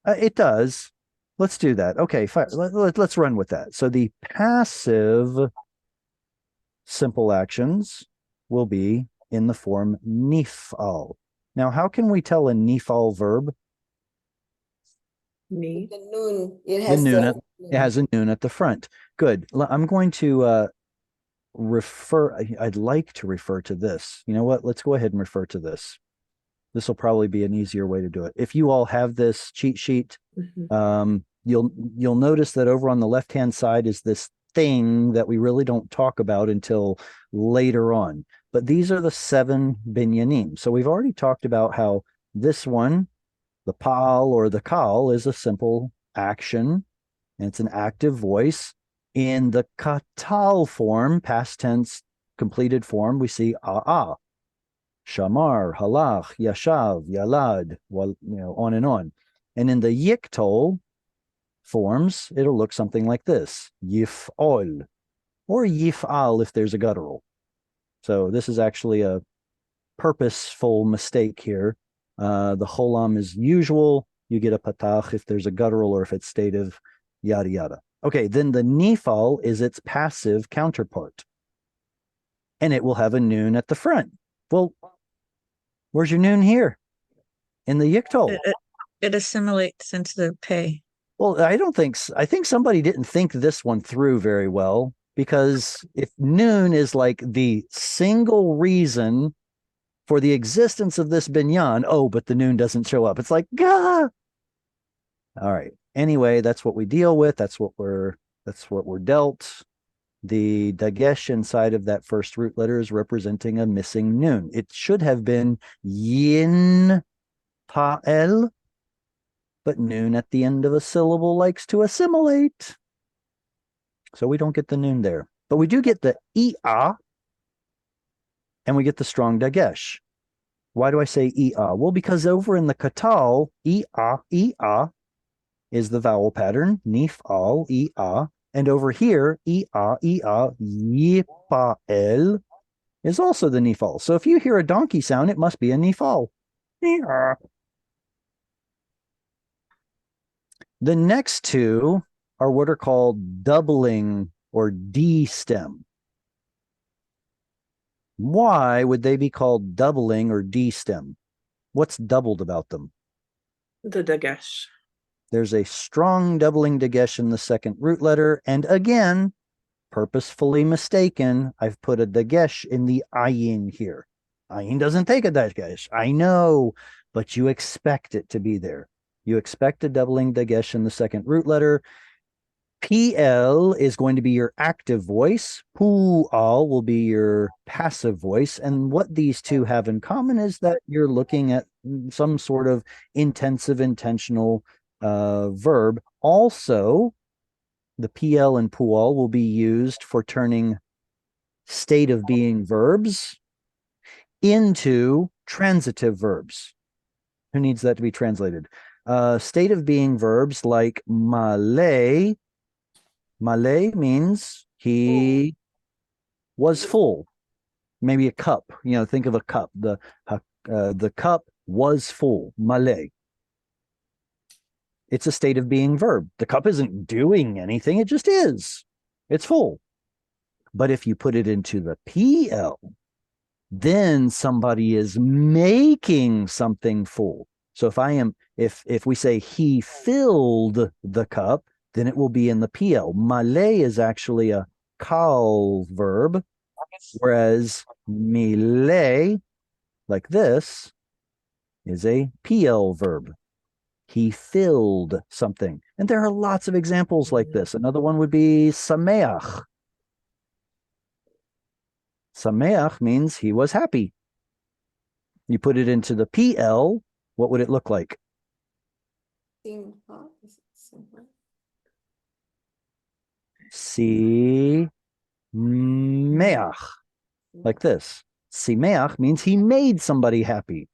Speaker 1: It does. Let's do that. Okay, fine. Let's run with that. So the passive simple actions will be in the form nifal. Now, how can we tell a nifal verb?
Speaker 6: Me.
Speaker 4: The noon, it
Speaker 1: The
Speaker 4: has
Speaker 1: noon,
Speaker 4: the.
Speaker 1: it has a noon at the front. Good. I'm going to I'd like to refer to this. You know what? Let's go ahead and refer to this. This will probably be an easier way to do it. If you all have this cheat sheet, you'll notice that over on the left-hand side is this thing that we really don't talk about until later on. But these are the 7 binyanim. So we've already talked about how this one, the pal or the kal, is a simple action, and it's an active voice. In the katal form, past tense, completed form, we see ah. Shamar, halach, yashav, yalad, well, on and on. And in the yiktol forms, it'll look something like this: yif'ol, or yif'al if there's a guttural. So this is actually a purposeful mistake here. The cholam is usual. You get a patach if there's a guttural or if it's stative, yada yada. Okay, then the nifal is its passive counterpart, and it will have a noon at the front. Well, where's your noon here? In the yiktol.
Speaker 2: It assimilates into the pay.
Speaker 1: Well, I think somebody didn't think this one through very well, because if noon is like the single reason for the existence of this binyan, but the noon doesn't show up. It's like, gah. All right. Anyway, that's what we deal with. That's what we're dealt. The dagesh inside of that first root letter is representing a missing noon. It should have been yin pa'el, but noon at the end of a syllable likes to assimilate. So we don't get the noon there. But we do get the i'ah, and we get the strong dagesh. Why do I say i'ah? Well, because over in the katal, i'ah is the vowel pattern, nif'al, i'ah. And over here, i'ah, yipa'el is also the nifal. So if you hear a donkey sound, it must be a nifal. The next two are what are called doubling or D-stem. Why would they be called doubling or D-stem? What's doubled about them?
Speaker 6: The dagesh.
Speaker 1: There's a strong doubling dagesh in the second root letter, and again, purposefully mistaken, I've put a dagesh in the ayin here. Ayin doesn't take a dagesh, I know, but you expect it to be there. You expect a doubling dagesh in the second root letter. PL is going to be your active voice. Pu'al will be your passive voice. And what these two have in common is that you're looking at some sort of intensive, intentional verb. Also, the PL and pu'al will be used for turning state of being verbs into transitive verbs. Who needs that to be translated? State of being verbs like malay. Malay means he was full. Maybe a cup. Think of a cup. The cup was full. Malay. It's a state of being verb. The cup isn't doing anything. It just is. It's full. But if you put it into the PL, then somebody is making something full. So if we say he filled the cup, then it will be in the PL. Malay is actually a kal verb, whereas milay, like this, is a PL verb. He filled something. And there are lots of examples like this. Another one would be sameach. Sameach means he was happy. You put it into the PL, what would it look like?
Speaker 4: Simha, is it simha?
Speaker 1: Simeach, like this. Simeach means he made somebody happy.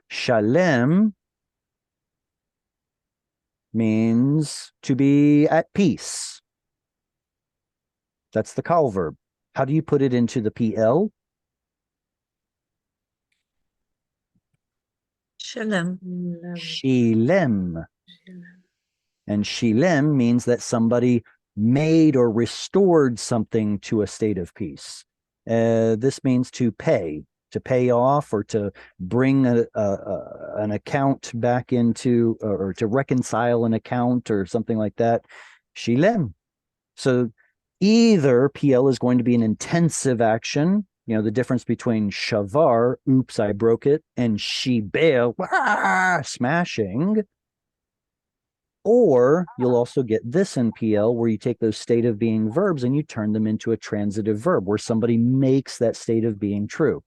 Speaker 1: Shalem means to be at peace. That's the kal verb. How do you put it into the PL?
Speaker 2: Shalem.
Speaker 1: Shilem. And shilem means that somebody made or restored something to a state of peace. This means to pay, to pay off or to bring an account back into, or to reconcile an account or something like that. Shilem. So either PL is going to be an intensive action, you know, the difference between shavar, oops, I broke it, and shibel, smashing. Or you'll also get this in PL where you take those state of being verbs and you turn them into a transitive verb where somebody makes that state of being true.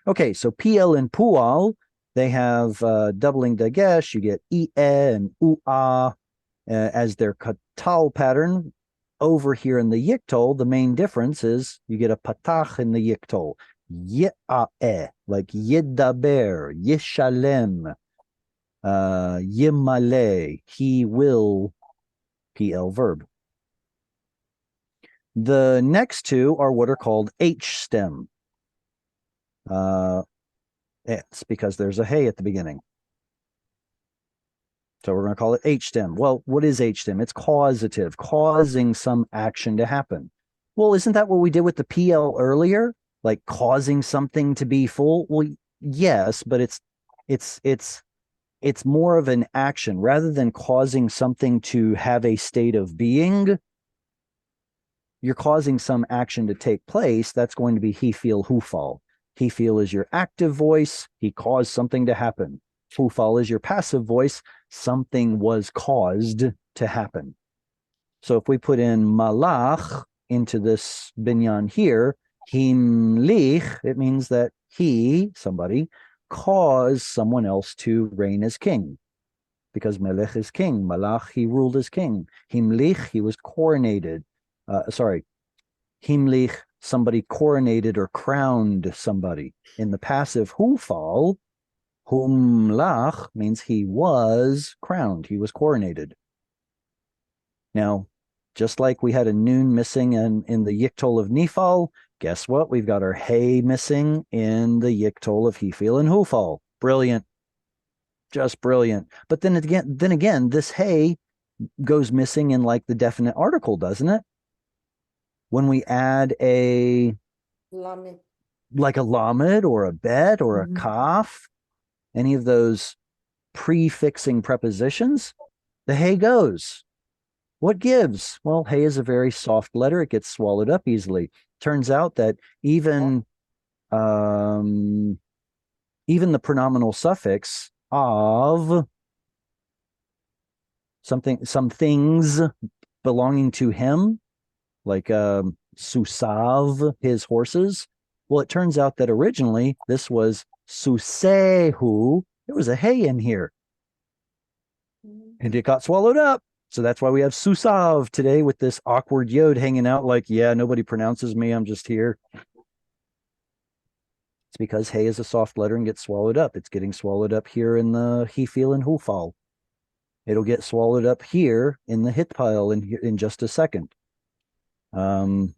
Speaker 1: Okay, so PL and Pual, they have doubling dagesh. You get ie and ua as their katal pattern. Over here in the yiktol, the main difference is you get a patach in the yiktol. Ya'e, like yidaber, yishalem, yimale, he will, PL verb. The next two are what are called H stem. It's because there's a hey at the beginning. So we're going to call it H stem. Well, what is H stem? It's causative, causing some action to happen. Well, isn't that what we did with the PL earlier? Like causing something to be full? Well, yes, but it's more of an action rather than causing something to have a state of being. You're causing some action to take place. That's going to be he feel, who fall. He feel is your active voice. He caused something to happen. Who fall is your passive voice. Something was caused to happen. So if we put in malach into this binyan here, himlich, it means that he, somebody, caused someone else to reign as king. Because melech is king. Malach, he ruled as king. Himlich, he was coronated. Himlich, somebody coronated or crowned somebody. In the passive hufal, humlach means he was crowned, he was coronated. Now, just like we had a noon missing in the yiktol of nifal, guess what? We've got our hey missing in the yiktol of hifil and hufal. Brilliant. Just brilliant. But then again, this hey goes missing in like the definite article, doesn't it? When we add a
Speaker 4: Lamed.
Speaker 1: like a lamed or a bet or
Speaker 4: Mhm.
Speaker 1: a kaf, any of those prefixing prepositions, the hey goes. What gives? Well, hey is a very soft letter. It gets swallowed up easily. Turns out that even the pronominal suffix of some things belonging to him, like Susav, his horses. Well, it turns out that originally this was Susehu. There was a hey in here, and it got swallowed up. So that's why we have Susav today with this awkward yod hanging out like, yeah, nobody pronounces me. I'm just here. It's because hey is a soft letter and gets swallowed up. It's getting swallowed up here in the hifil and hufal. It'll get swallowed up here in the hit pile in just a second. The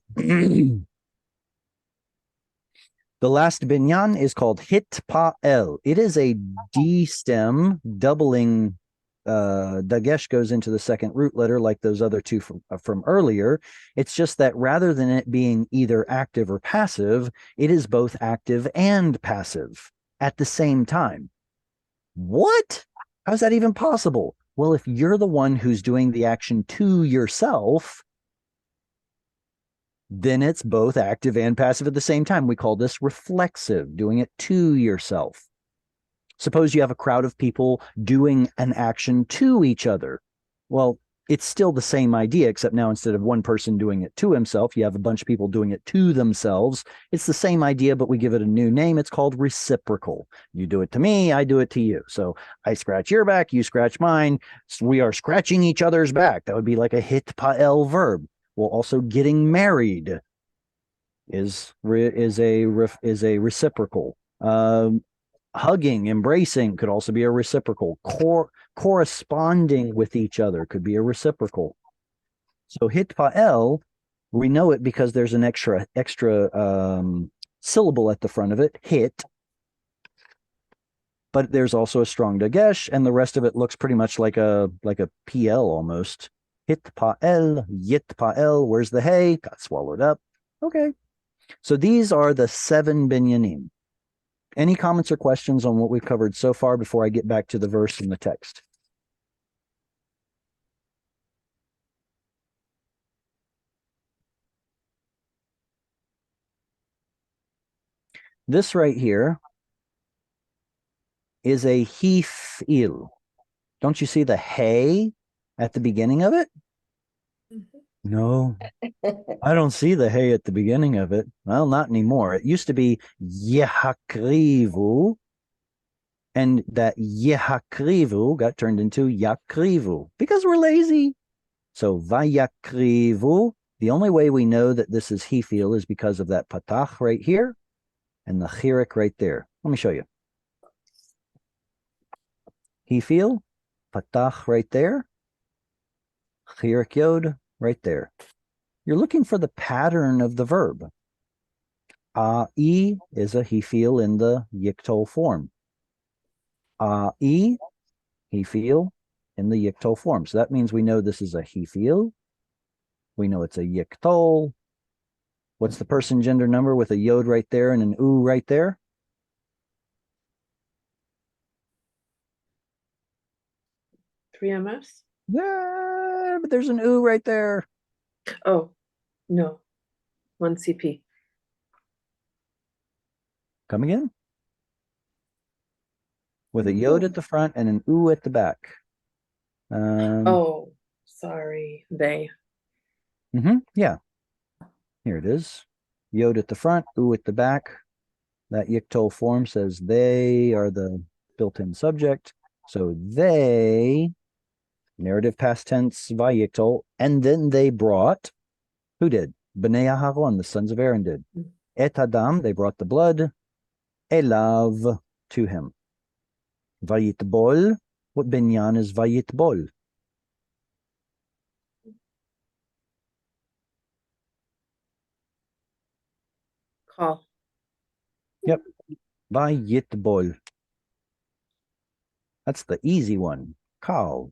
Speaker 1: last binyan is called hitpa'el. It is a D stem doubling. Dagesh goes into the second root letter like those other two from earlier. It's just that rather than it being either active or passive, it is both active and passive at the same time. What? How's that even possible? Well, if you're the one who's doing the action to yourself, then it's both active and passive at the same time. We call this reflexive, doing it to yourself. Suppose you have a crowd of people doing an action to each other. Well, it's still the same idea, except now instead of one person doing it to himself, you have a bunch of people doing it to themselves. It's the same idea, but we give it a new name. It's called reciprocal. You do it to me, I do it to you. So I scratch your back, you scratch mine. So we are scratching each other's back. That would be like a hitpa'el verb. Well, also getting married is a reciprocal. Hugging, embracing could also be a reciprocal. Corresponding with each other could be a reciprocal. So hitpa'el, we know it because there's an extra syllable at the front of it, hit. But there's also a strong dagesh, and the rest of it looks pretty much like a PL almost. Hitpa'el, yitpa'el, where's the hey? Got swallowed up. Okay. So these are the 7 binyanim. Any comments or questions on what we've covered so far before I get back to the verse in the text? This right here is a hifil. Don't you see the hay at the beginning of it? No, I don't see the hay at the beginning of it. Well, not anymore. It used to be yehakrivu, and that yehakrivu got turned into yakrivu because we're lazy. So vayakrivu, the only way we know that this is hifil is because of that patach right here and the chirik right there. Let me show you. Hifil, patach right there, chirik yod right there. You're looking for the pattern of the verb. A'i is a hifil in the yiktol form. A'i, hifil in the yiktol form. So that means we know this is a hifil. We know it's a yiktol. What's the person gender number with a yod right there and an u right there?
Speaker 6: Three MS?
Speaker 1: Yeah, but there's an u right there.
Speaker 6: Oh, no. 1 CP.
Speaker 1: Come again? With a yod at the front and an u at the back.
Speaker 6: Oh, sorry. They.
Speaker 1: Yeah. Here it is. Yod at the front, u at the back. That yiktol form says they are the built-in subject. So they, narrative past tense, vayiktol, and then they brought, who did? Bnei Aharon, the sons of Aaron did. Et Adam, they brought the blood. Elav, to him. Vayitbol, what binyan is vayitbol?
Speaker 6: Call.
Speaker 1: Yep. Vayitbol. That's the easy one. Kal.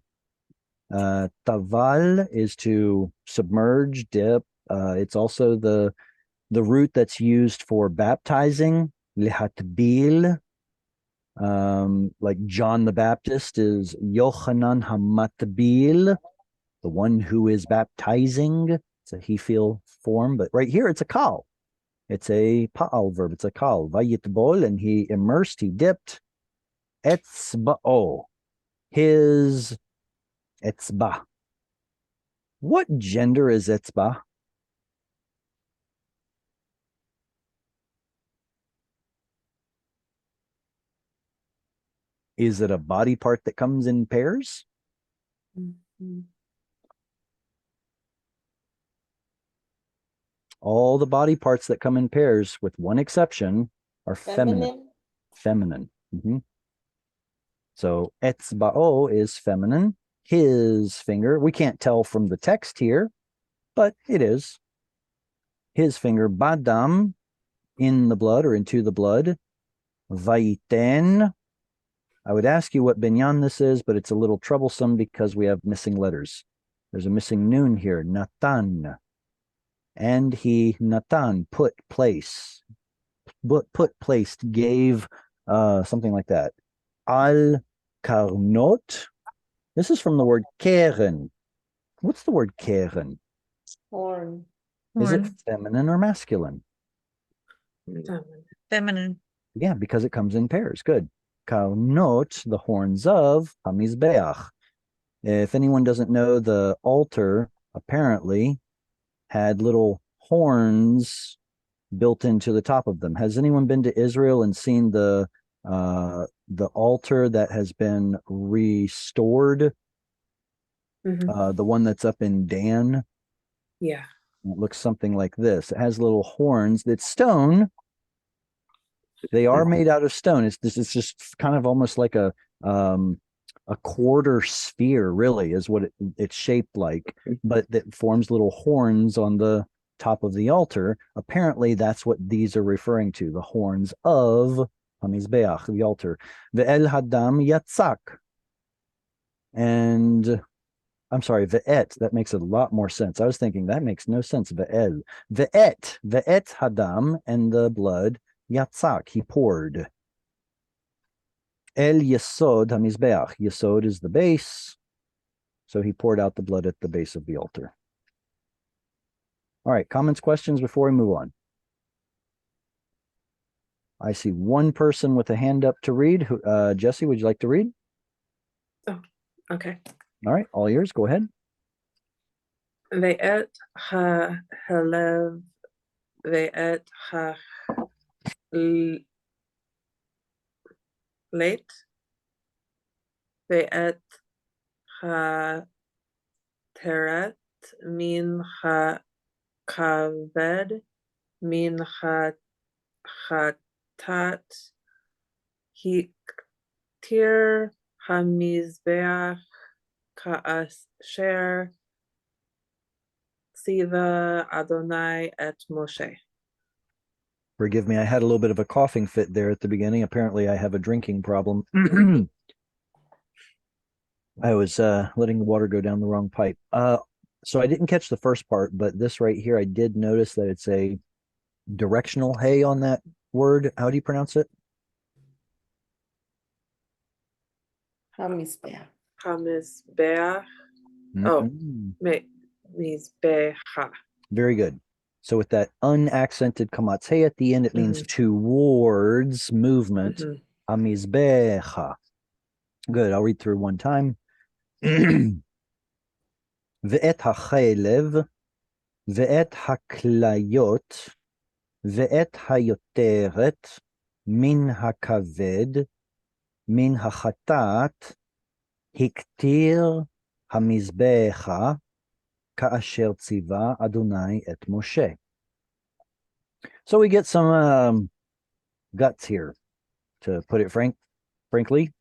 Speaker 1: Taval is to submerge, dip. It's also the root that's used for baptizing. Lihatbil. Like John the Baptist is Yochanan Hamatbil, the one who is baptizing. It's a hifil form, but right here it's a kal. It's a pa'al verb. It's a kal. Vayitbol, and he immersed, he dipped. Etzba'o, his etzba. What gender is etzba? Is it a body part that comes in pairs? All the body parts that come in pairs, with one exception, are feminine. Feminine. So etzba'o is feminine. His finger, we can't tell from the text here, but it is. His finger, badam, in the blood or into the blood. Vaiten. I would ask you what binyan this is, but it's a little troublesome because we have missing letters. There's a missing noon here, natan. And he, natan, put, place. Put, placed, gave, something like that. Al karnot. This is from the word keren. What's the word keren?
Speaker 4: Horn.
Speaker 1: Is it
Speaker 2: Horn.
Speaker 1: feminine or masculine?
Speaker 2: Feminine.
Speaker 1: Yeah, because it comes in pairs. Good. Karnot, the horns of Hamizbeach. If anyone doesn't know, the altar apparently had little horns built into the top of them. Has anyone been to Israel and seen the altar that has been restored? The one that's up in Dan?
Speaker 6: Yeah.
Speaker 1: It looks something like this. It has little horns. It's stone. They are made out of stone. It's just kind of almost like a quarter sphere, really, is what it's shaped like, but that forms little horns on the top of the altar. Apparently, that's what these are referring to, the horns of Hamizbeach, the altar. Ve'el hadam yatzak. And I'm sorry, ve'et, that makes a lot more sense. I was thinking that makes no sense. Ve'el. Ve'et hadam, and the blood, yatzak, he poured. El Yesod HaMizbeach. Yesod is the base. So he poured out the blood at the base of the altar. All right, comments, questions before we move on? I see one person with a hand up to read. Jesse, would you like to read?
Speaker 6: Okay.
Speaker 1: All right, all yours. Go ahead.
Speaker 6: Ve'et ha'helev ve'et ha'let ve'et ha'teret min ha'kaved min ha'chatat hiktir hamizbeach ka'asher Siva Adonai et Moshe.
Speaker 1: Forgive me, I had a little bit of a coughing fit there at the beginning. Apparently, I have a drinking problem. I was letting the water go down the wrong pipe. So I didn't catch the first part, but this right here, I did notice that it's a directional hey on that word. How do you pronounce it?
Speaker 4: Hamizbeach.
Speaker 6: Hamizbeach. Oh,
Speaker 1: Mm-mm.
Speaker 6: Mizbecha.
Speaker 1: Very good. So with that unaccented kamatz hey at the end, it means towards movement. Hamizbecha. Good. I'll read through one time. Ve'et hachelev, ve'et haklayot, ve'et hayoteret, min hakaved, min hachatat, hiktir hamizbecha, ka'asher tziva Adonai et Moshe. So we get some guts here, to put it frankly.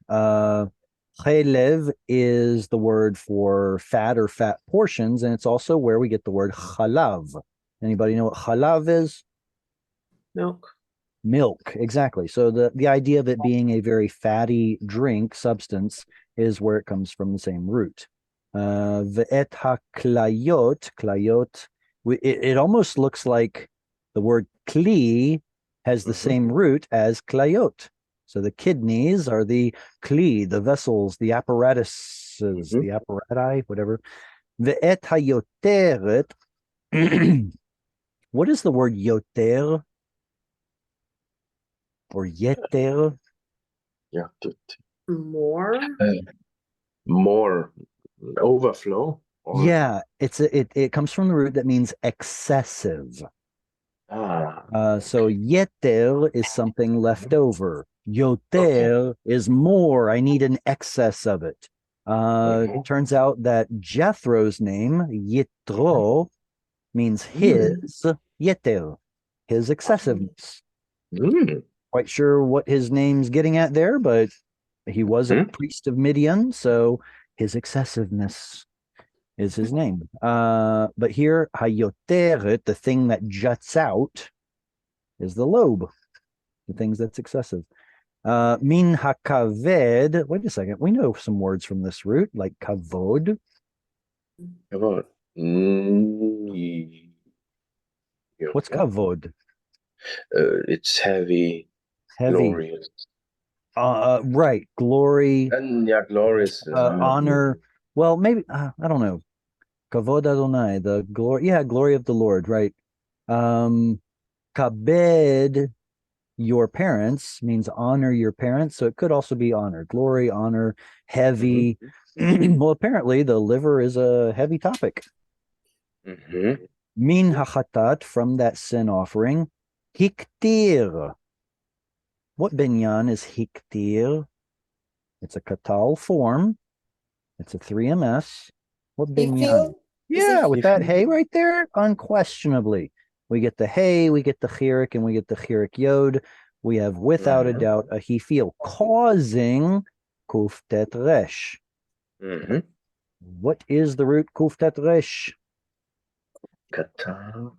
Speaker 1: Chelev is the word for fat or fat portions, and it's also where we get the word chalav. Anybody know what chalav is?
Speaker 6: Milk.
Speaker 1: Milk, exactly. So the idea of it being a very fatty drink substance is where it comes from, the same root. Ve'et klayot, it almost looks like the word kli has the same root as klayot. So the kidneys are the kli, the vessels, the apparatuses, the apparati, whatever. Ve'et hayoteret. What is the word yoter or yeter?
Speaker 3: Yeah.
Speaker 6: More.
Speaker 3: More overflow. Or...
Speaker 1: Yeah, it comes from the root that means excessive. So yeter is something left over. Yoter is more. I need an excess of it. It turns out that Jethro's name, Yitro, means his yeter, his excessiveness. Quite sure what his name's getting at there, but he was a priest of Midian, so his excessiveness is his name. But here, hayoteret, the thing that juts out, is the lobe, the things that's excessive. Min hakaved, wait a second, we know some words from this root, like kavod.
Speaker 3: Kavod.
Speaker 1: What's kavod?
Speaker 3: It's heavy, glorious.
Speaker 1: Right, glory.
Speaker 3: And yeah, glorious.
Speaker 1: Honor. Well, maybe, I don't know. Kavod Adonai, the glory, glory of the Lord, right? Kabed, your parents, means honor your parents. So it could also be honor, glory, honor, heavy. Well, apparently the liver is a heavy topic. Min hachatat, from that sin offering. Hiktir. What binyan is hiktir? It's a katal form. It's a 3ms. What binyan? Yeah, with that hey right there, unquestionably. We get the hey, we get the chirik, and we get the chirik yod. We have, without a doubt, a hifil causing kuftet resh. What is the root kuftet resh?
Speaker 3: Katal.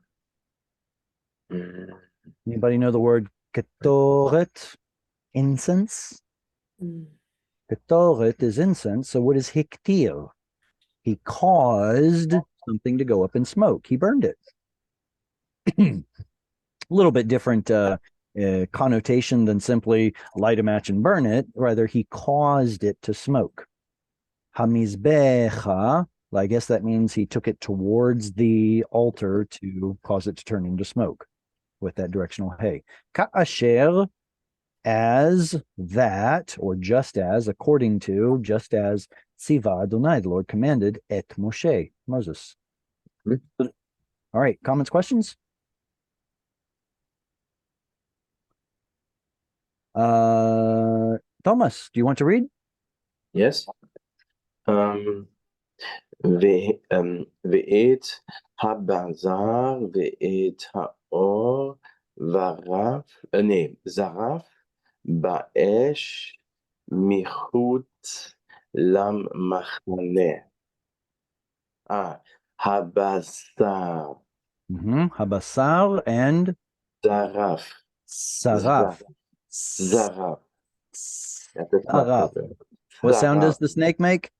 Speaker 1: Anybody know the word ketoret? Incense? Ketoret is incense. So what is hiktir? He caused something to go up in smoke. He burned it. A little bit different connotation than simply light a match and burn it. Rather, he caused it to smoke. Hamizbecha, I guess that means he took it towards the altar to cause it to turn into smoke with that directional hay. Ka'asher, as that, or just as, according to, just as Tziva Adonai, the Lord commanded, et Moshe, Moses.
Speaker 3: Hmm.
Speaker 1: All right, comments, questions? Thomas, do you want to read?
Speaker 3: Yes. ואת הבזר ואת האור זרף באש מחוץ למחנה. הבשר.
Speaker 1: Habasar and
Speaker 3: זרף.
Speaker 1: Saraf.
Speaker 3: זרף.
Speaker 1: Saraf. What sound does the snake make?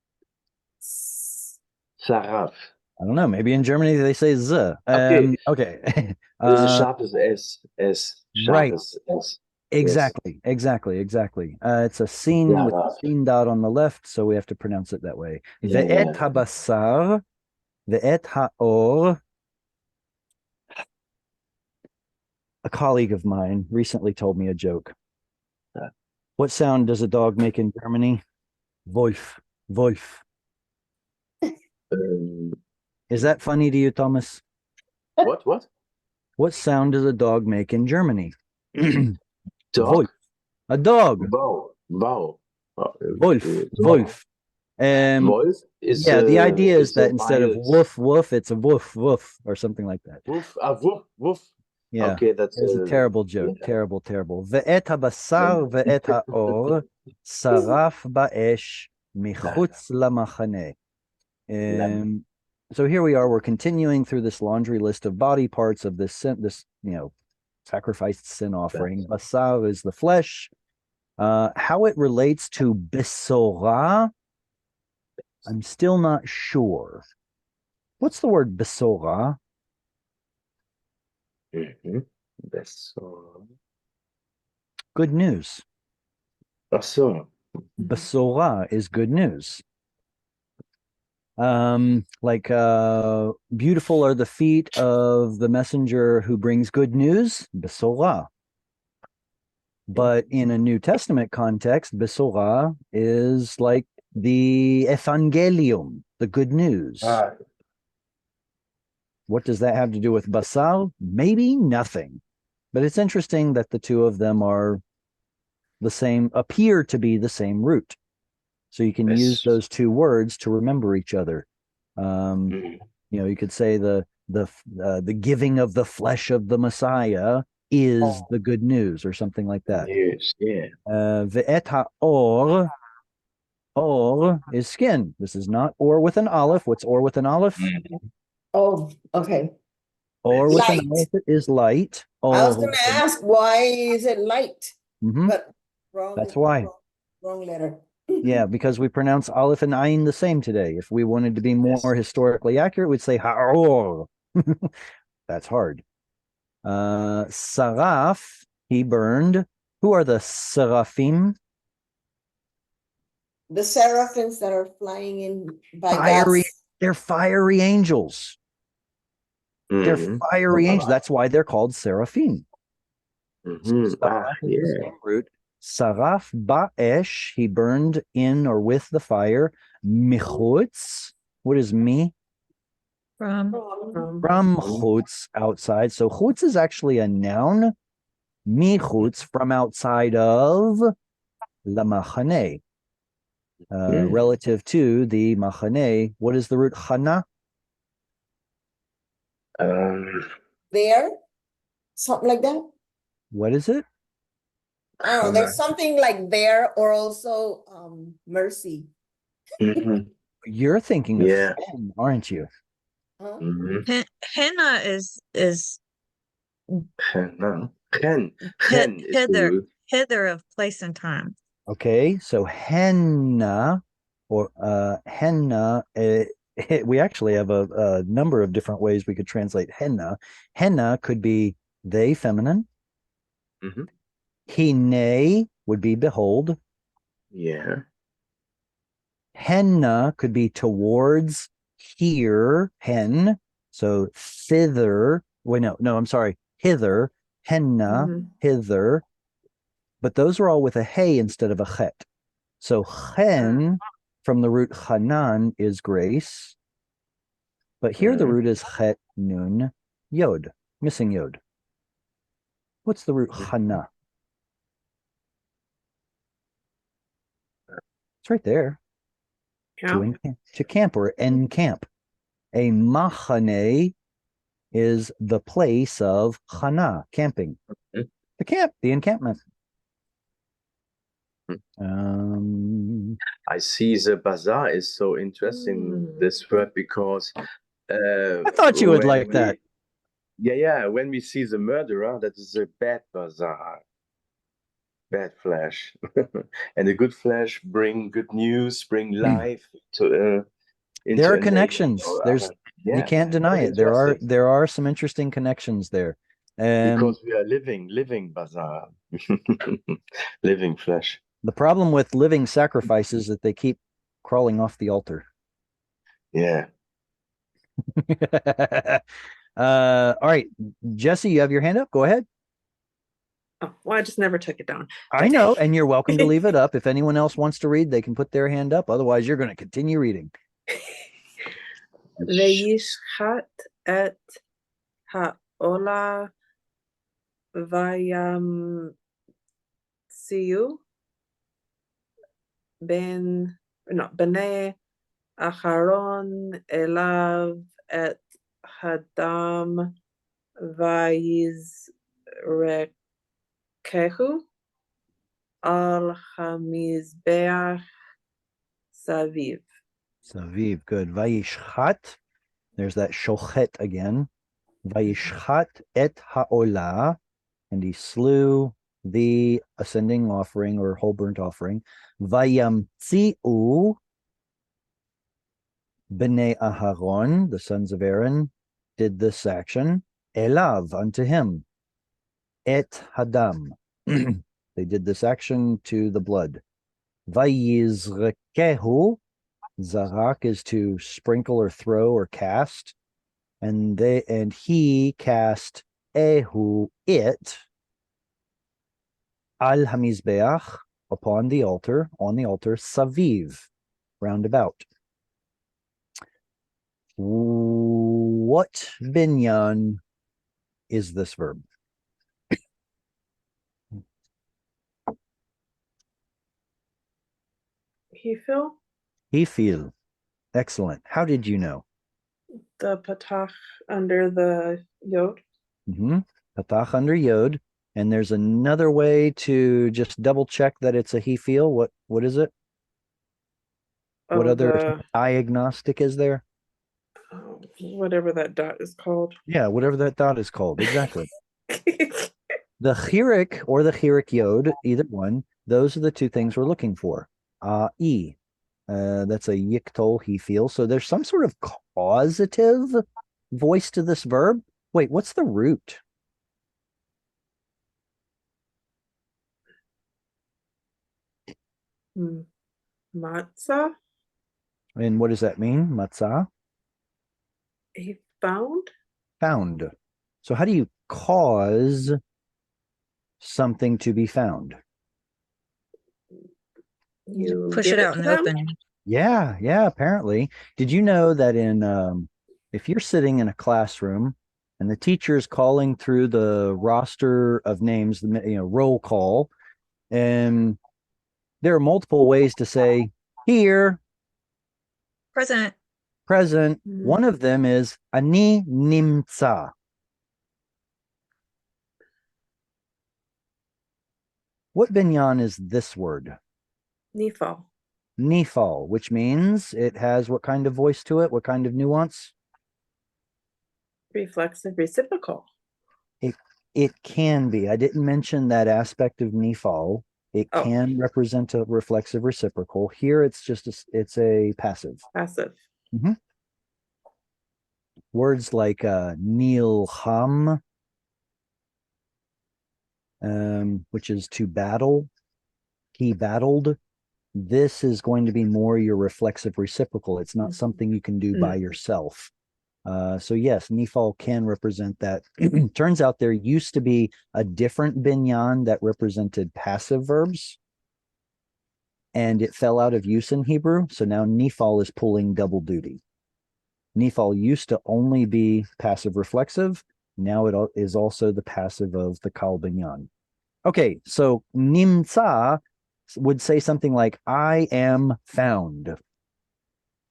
Speaker 3: Saraf.
Speaker 1: I don't know. Maybe in Germany they say z.
Speaker 3: Okay.
Speaker 1: Okay.
Speaker 3: There's a sharp as S. Sharp
Speaker 1: right.
Speaker 3: as S.
Speaker 1: Exactly. It's a scene with a scene dot on the left, so we have to pronounce it that way. Ve'et habasar, ve'et ha'or. A colleague of mine recently told me a joke. What sound does a dog make in Germany? Wolf. Wolf. Is that funny to you, Thomas?
Speaker 3: What?
Speaker 1: What sound does a dog make in Germany?
Speaker 3: Dog?
Speaker 1: Wolf. A dog.
Speaker 3: Wow.
Speaker 1: Wolf. Wolf.
Speaker 3: Wolf is
Speaker 1: the idea is that instead of
Speaker 3: wild.
Speaker 1: woof woof, it's a woof woof or something like that.
Speaker 3: Woof, woof.
Speaker 1: Yeah.
Speaker 3: Okay, that's
Speaker 1: It's a terrible joke.
Speaker 3: yeah.
Speaker 1: Terrible. Ve'et habasar ve'et ha'or saraf ba'esh michutz lamachane. So here we are. We're continuing through this laundry list of body parts of this sacrificed sin offering. Basar is the flesh. How it relates to besorah, I'm still not sure. What's the word besorah? Good news. Besorah is good news. Beautiful are the feet of the messenger who brings good news, besorah. But in a New Testament context, besorah is like the evangelium, the good news. What does that have to do with basar? Maybe nothing. But it's interesting that the two of them are the same, appear to be the same root. So you can use those two words to remember each other. You could say the giving of the flesh of the Messiah is the good news, or something like that.
Speaker 3: Yes, yeah.
Speaker 1: Ve'et ha'or, or is skin. This is not or with an aleph. What's or with an aleph?
Speaker 4: Oh, okay.
Speaker 1: Or with an
Speaker 4: Light.
Speaker 1: aleph is light.
Speaker 4: I was going to ask, why is it light? But wrong.
Speaker 1: That's why.
Speaker 4: Wrong letter.
Speaker 1: Yeah, because we pronounce aleph and ayin the same today. If we wanted to be more historically accurate, we'd say ha'or. That's hard. Saraf, he burned. Who are the seraphim?
Speaker 4: The seraphims that are flying in by
Speaker 1: Fiery.
Speaker 4: God's...
Speaker 1: They're fiery angels. They're fiery angels. That's why they're called seraphim. Saraf is the same root. Saraf ba'esh, he burned in or with the fire. Michutz, what is mi?
Speaker 2: From
Speaker 1: From chutz, outside. So chutz is actually a noun. Michutz, from outside of lamachane. Relative to the machane, what is the root chana?
Speaker 4: There? Something like that?
Speaker 1: What is it?
Speaker 4: Oh, there's something like there, or also mercy.
Speaker 1: You're thinking of sin, aren't you?
Speaker 4: Huh?
Speaker 2: henna is hither of place and time.
Speaker 1: Okay, so henna or henna, we actually have a number of different ways we could translate henna. Henna could be they, feminine.
Speaker 3: Mhm.
Speaker 1: Hine would be behold.
Speaker 3: Yeah.
Speaker 1: Henna could be towards here, hen. So thither. Wait, no, I'm sorry. Hither, henna,
Speaker 6: Mhm.
Speaker 1: hither. But those are all with a hey instead of a chet. So chen from the root chanan is grace. But here the root is chet nun yod, missing yod. What's the root chana? It's right there.
Speaker 6: Yeah.
Speaker 1: To camp or encamp. A machane is the place of chana, camping.
Speaker 3: Mhm.
Speaker 1: The camp, the encampment.
Speaker 3: I see the bazaar is so interesting, this word, because
Speaker 1: I thought you would like that.
Speaker 3: Yeah, when we see the murderer, that is a bad bazaar, bad flesh. And a good flesh bring good news, bring life to into
Speaker 1: There are
Speaker 3: a neighbor
Speaker 1: connections.
Speaker 3: or
Speaker 1: There's
Speaker 3: other.
Speaker 1: you
Speaker 3: Yeah,
Speaker 1: can't deny
Speaker 3: very
Speaker 1: it. There
Speaker 3: interesting.
Speaker 1: are some interesting connections there.
Speaker 3: Because we are living bazaar, living flesh.
Speaker 1: The problem with living sacrifices is that they keep crawling off the altar.
Speaker 3: Yeah.
Speaker 1: All right, Jesse, you have your hand up. Go ahead.
Speaker 6: Oh, well, I just never took it down.
Speaker 1: I know, and you're welcome to leave it up. If anyone else wants to read, they can put their hand up. Otherwise, you're going to continue reading.
Speaker 6: Veishchat et ha'ola vayamtziu bnei Aharon elav et hadam vayizrekehu al hamizbeach saviv.
Speaker 1: Saviv, good. Vayishchat. There's that shochet again. Vayishchat et ha'olah, and he slew the ascending offering or whole burnt offering. Vayamtziu bnei Aharon, the sons of Aaron, did this action. Elav, unto him. Et hadam. They did this action to the blood. Vayizrekehu. Zarak is to sprinkle or throw or cast. And he cast Ehu, it, al hamizbeach, upon the altar, on the altar, saviv, roundabout. What binyan is this verb?
Speaker 6: Hefil,
Speaker 1: Hefil. Excellent. How did you know?
Speaker 6: the patach under the yod.
Speaker 1: Patach under yod. And there's another way to just double check that it's a hefil. What is it? What other diagnostic is there?
Speaker 6: Whatever that dot is called.
Speaker 1: Yeah, whatever that dot is called. Exactly. The chirik or the chirik yod, either one, those are the two things we're looking for. E. That's a yiktol hefil. So there's some sort of causative voice to this verb. Wait, what's the root?
Speaker 6: Matzah.
Speaker 1: And what does that mean? Matzah?
Speaker 6: He found.
Speaker 1: Found. So how do you cause something to be found?
Speaker 6: You
Speaker 2: Push
Speaker 6: give
Speaker 2: it out
Speaker 6: to
Speaker 2: in the
Speaker 6: them?
Speaker 2: open.
Speaker 1: Yeah, apparently. Did you know that if you're sitting in a classroom and the teacher is calling through the roster of names, roll call, and there are multiple ways to say here,
Speaker 2: Present.
Speaker 1: present. One of them is ani nimtza. What binyan is this word?
Speaker 6: Nifal.
Speaker 1: Nifal, which means it has what kind of voice to it? What kind of nuance?
Speaker 6: Reflexive reciprocal.
Speaker 1: It can be. I didn't mention that aspect of nifal. It can represent a reflexive reciprocal. Here, it's just it's a passive.
Speaker 6: Passive.
Speaker 1: Words like nilcham, which is to battle. He battled. This is going to be more your reflexive reciprocal. It's not something you can do by yourself. So yes, Nifal can represent that. Turns out there used to be a different binyan that represented passive verbs, and it fell out of use in Hebrew. So now Nifal is pulling double duty. Nifal used to only be passive reflexive. Now it is also the passive of the Kal binyan. Okay, so Nimtza would say something like, I am found.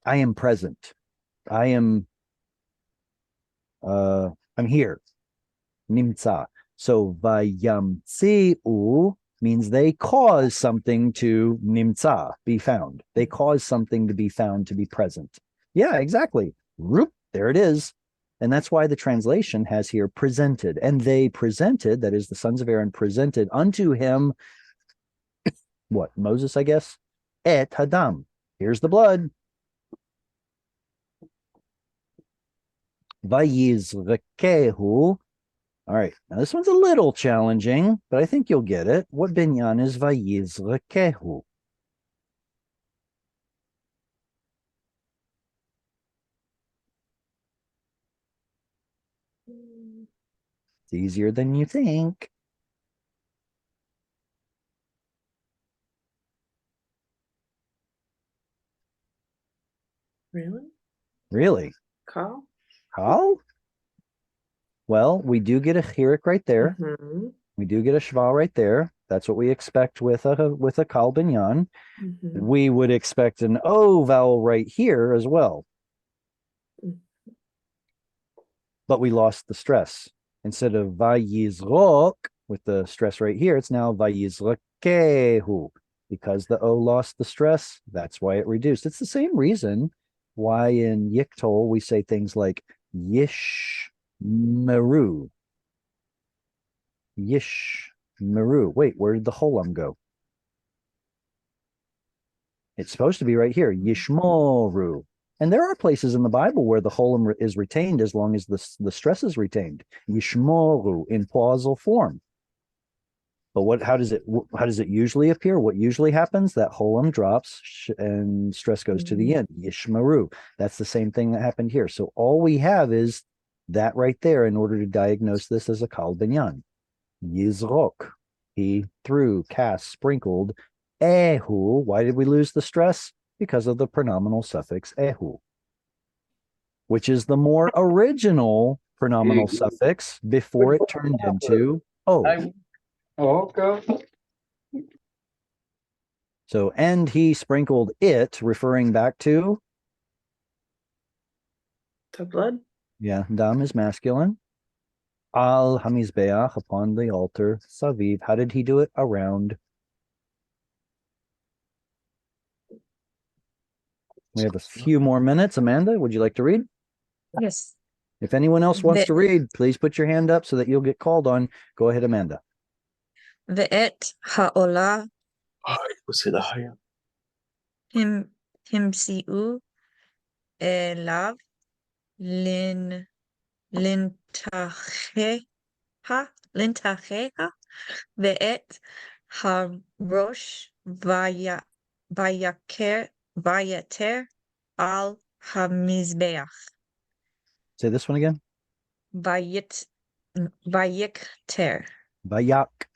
Speaker 1: I am present. I'm here. Nimtza. So vayamtsi'u means they cause something to nimtza, be found. They cause something to be found, to be present. Yeah, exactly. Roop, there it is. And that's why the translation has here presented. And they presented, that is the sons of Aaron presented unto him, what, Moses, I guess? Et hadam. Here's the blood. Vayizrekehu. All right, now this one's a little challenging, but I think you'll get it. What binyan is vayizrekehu? It's easier than you think.
Speaker 6: Really?
Speaker 1: Really?
Speaker 6: Call?
Speaker 1: How? Well, we do get a chirik right there.
Speaker 6: Mm-hmm.
Speaker 1: We do get a shva right there. That's what we expect with a kal binyan.
Speaker 6: Mm-hmm.
Speaker 1: We would expect an o vowel right here as well. But we lost the stress. Instead of vayizrok with the stress right here, it's now vayizrakehu. Because the o lost the stress, that's why it reduced. It's the same reason why in Yiktol we say things like yishmeru. Yishmeru. Wait, where did the holam go? It's supposed to be right here. Yishmoru. And there are places in the Bible where the holam is retained as long as the stress is retained. Yishmoru in pausal form. But how does it usually appear? What usually happens? That holam drops and stress goes to the end. Yishmaru. That's the same thing that happened here. So all we have is that right there in order to diagnose this as a kal binyan. Yizrok. He threw, cast, sprinkled. Ehu. Why did we lose the stress? Because of the pronominal suffix ehu, which is the more original pronominal suffix before it turned into o. So, and he sprinkled it, referring back to?
Speaker 6: The blood?
Speaker 1: Yeah, dam is masculine. Al hamizbeach, upon the altar. Saviv, how did he do it? Around. We have a few more minutes. Amanda, would you like to read?
Speaker 2: Yes.
Speaker 1: If anyone else wants
Speaker 2: The-
Speaker 1: to read, please put your hand up so that you'll get called on. Go ahead, Amanda.
Speaker 2: Ve'et ha'olah himsi'u elav lintacheha ve'et harosh vayater al hamizbeach
Speaker 1: Say this one again.
Speaker 2: vayikter
Speaker 1: Vayakter.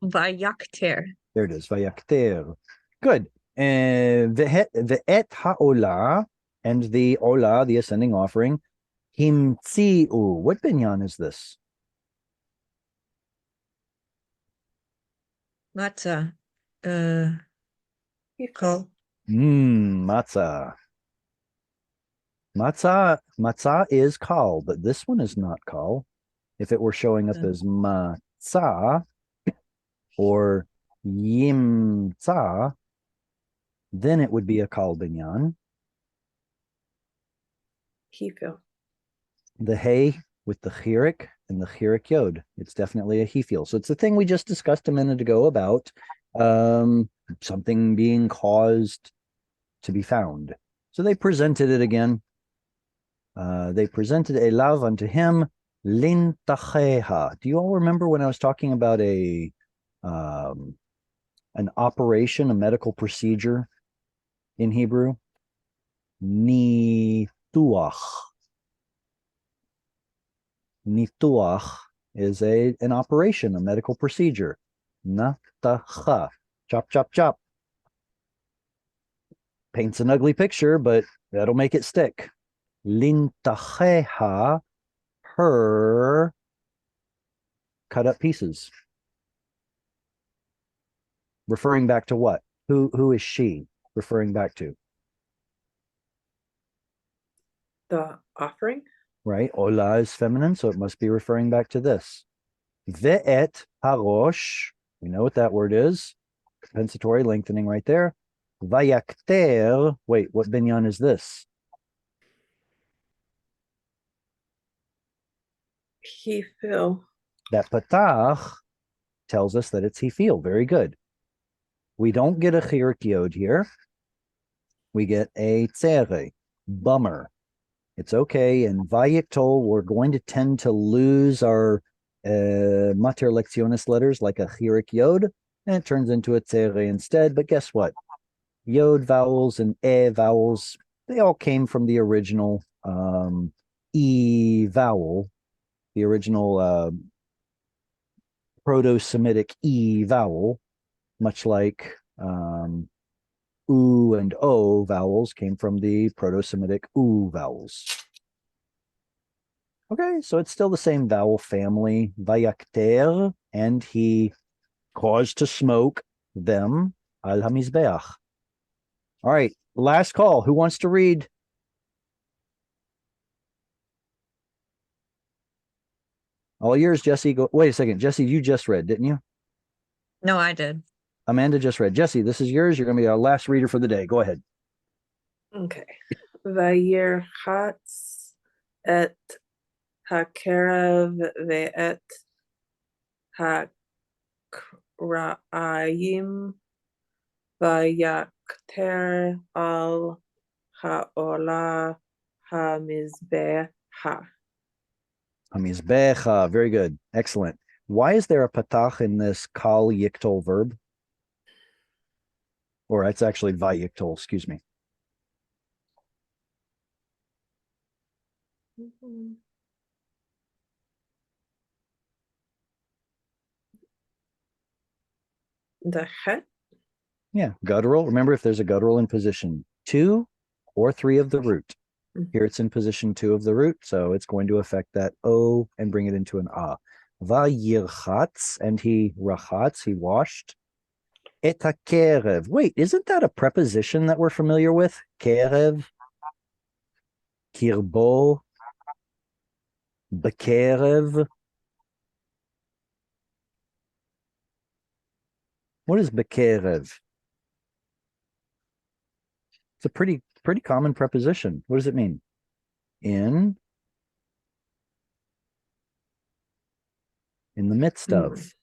Speaker 1: There it is. Vayakter. Good. Ve'et ha'olah, and the olah, the ascending offering. Himtzi'u. What binyan is this?
Speaker 2: matzah call
Speaker 1: Matzah. Matzah is kal, but this one is not kal. If it were showing up as matzah or yimtzah, then it would be a kal binyan.
Speaker 6: Hefil.
Speaker 1: The hay with the chirik and the chirik yod. It's definitely a hefil. So it's the thing we just discussed a minute ago about something being caused to be found. So they presented it again. They presented elav unto him, Lintacheha. Do you all remember when I was talking about an operation, a medical procedure in Hebrew? Nituach. Nituach is an operation, a medical procedure. Natacha. Chop, chop, chop. Paints an ugly picture, but that'll make it stick. Lintacheha, her cut up pieces. Referring back to what? Who is she referring back to?
Speaker 6: The offering.
Speaker 1: Right? Ola is feminine, so it must be referring back to this. Ve'et harosh, we know what that word is. Compensatory lengthening right there. Vayakter, wait, what binyan is this?
Speaker 6: He feel.
Speaker 1: That patach tells us that it's he feel. Very good. We don't get a chirik yod here. We get a tzere, bummer. It's okay. In Vayiktol, we're going to tend to lose our mater lectionis letters like a chirik yod, and it turns into a tzere instead. But guess what? Yod vowels and vowels, they all came from the original e vowel, the original Proto-Semitic e vowel, much like U and O vowels came from the Proto-Semitic U vowels. Okay, so it's still the same vowel family, vayakter, and he caused to smoke them al hamizbeach. All right, last call. Who wants to read? All yours, Jesse. Go. Wait a second, Jesse. You just read, didn't you?
Speaker 2: No, I did.
Speaker 1: Amanda just read. Jesse, this is yours. You're going to be our last reader for the day. Go ahead.
Speaker 6: Okay. Vayirchatz et hakerev ve'et hakra'ayim vayakter al ha'olah hamizbeha.
Speaker 1: Hamizbecha. Very good. Excellent. Why is there a patach in this kal yiktol verb? Or it's actually vayiktol, excuse me.
Speaker 6: The het.
Speaker 1: Yeah, guttural. Remember, if there's a guttural in position 2 or 3 of the root. Here it's in position 2 of the root, so it's going to affect that O and bring it into an A. Vayirchatz, and he rachatz, he washed. Et hakerev. Wait, isn't that a preposition that we're familiar with? Kerev, kirbo, bekerev. What is bekerev? It's a pretty common preposition. What does it mean? In the midst of.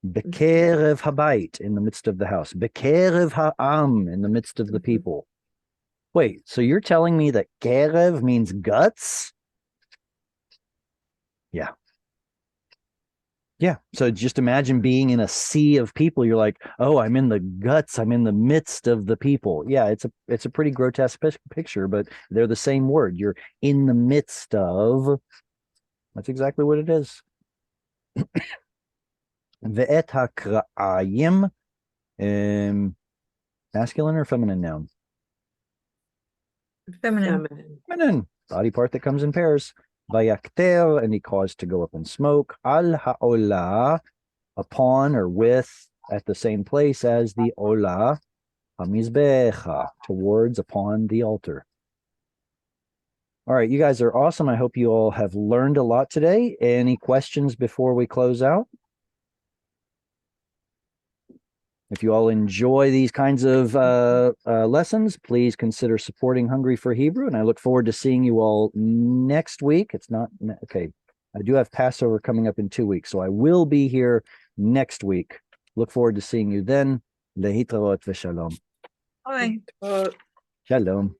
Speaker 1: Bekerev habayit, in the midst of the house. Bekerev ha'am, in the midst of the people. Wait, so you're telling me that kerev means guts? Yeah. Yeah. So just imagine being in a sea of people. You're like, oh, I'm in the guts. I'm in the midst of the people. Yeah, it's a pretty grotesque picture, but they're the same word. You're in the midst of. That's exactly what it is. Ve'et hakra'ayim, masculine or feminine noun?
Speaker 2: Feminine.
Speaker 1: Feminine. Body part that comes in pairs. Vayakter, and he caused to go up in smoke. Al ha'olah, upon or with, at the same place as the olah, hamizbecha, towards, upon the altar. All right, you guys are awesome. I hope you all have learned a lot today. Any questions before we close out? If you all enjoy these kinds of lessons, please consider supporting Hungry for Hebrew. And I look forward to seeing you all next week. It's not, okay. I do have Passover coming up in 2 weeks, so I will be here next week. Look forward to seeing you then. Lehitraot v'shalom.
Speaker 2: Bye.
Speaker 1: Shalom.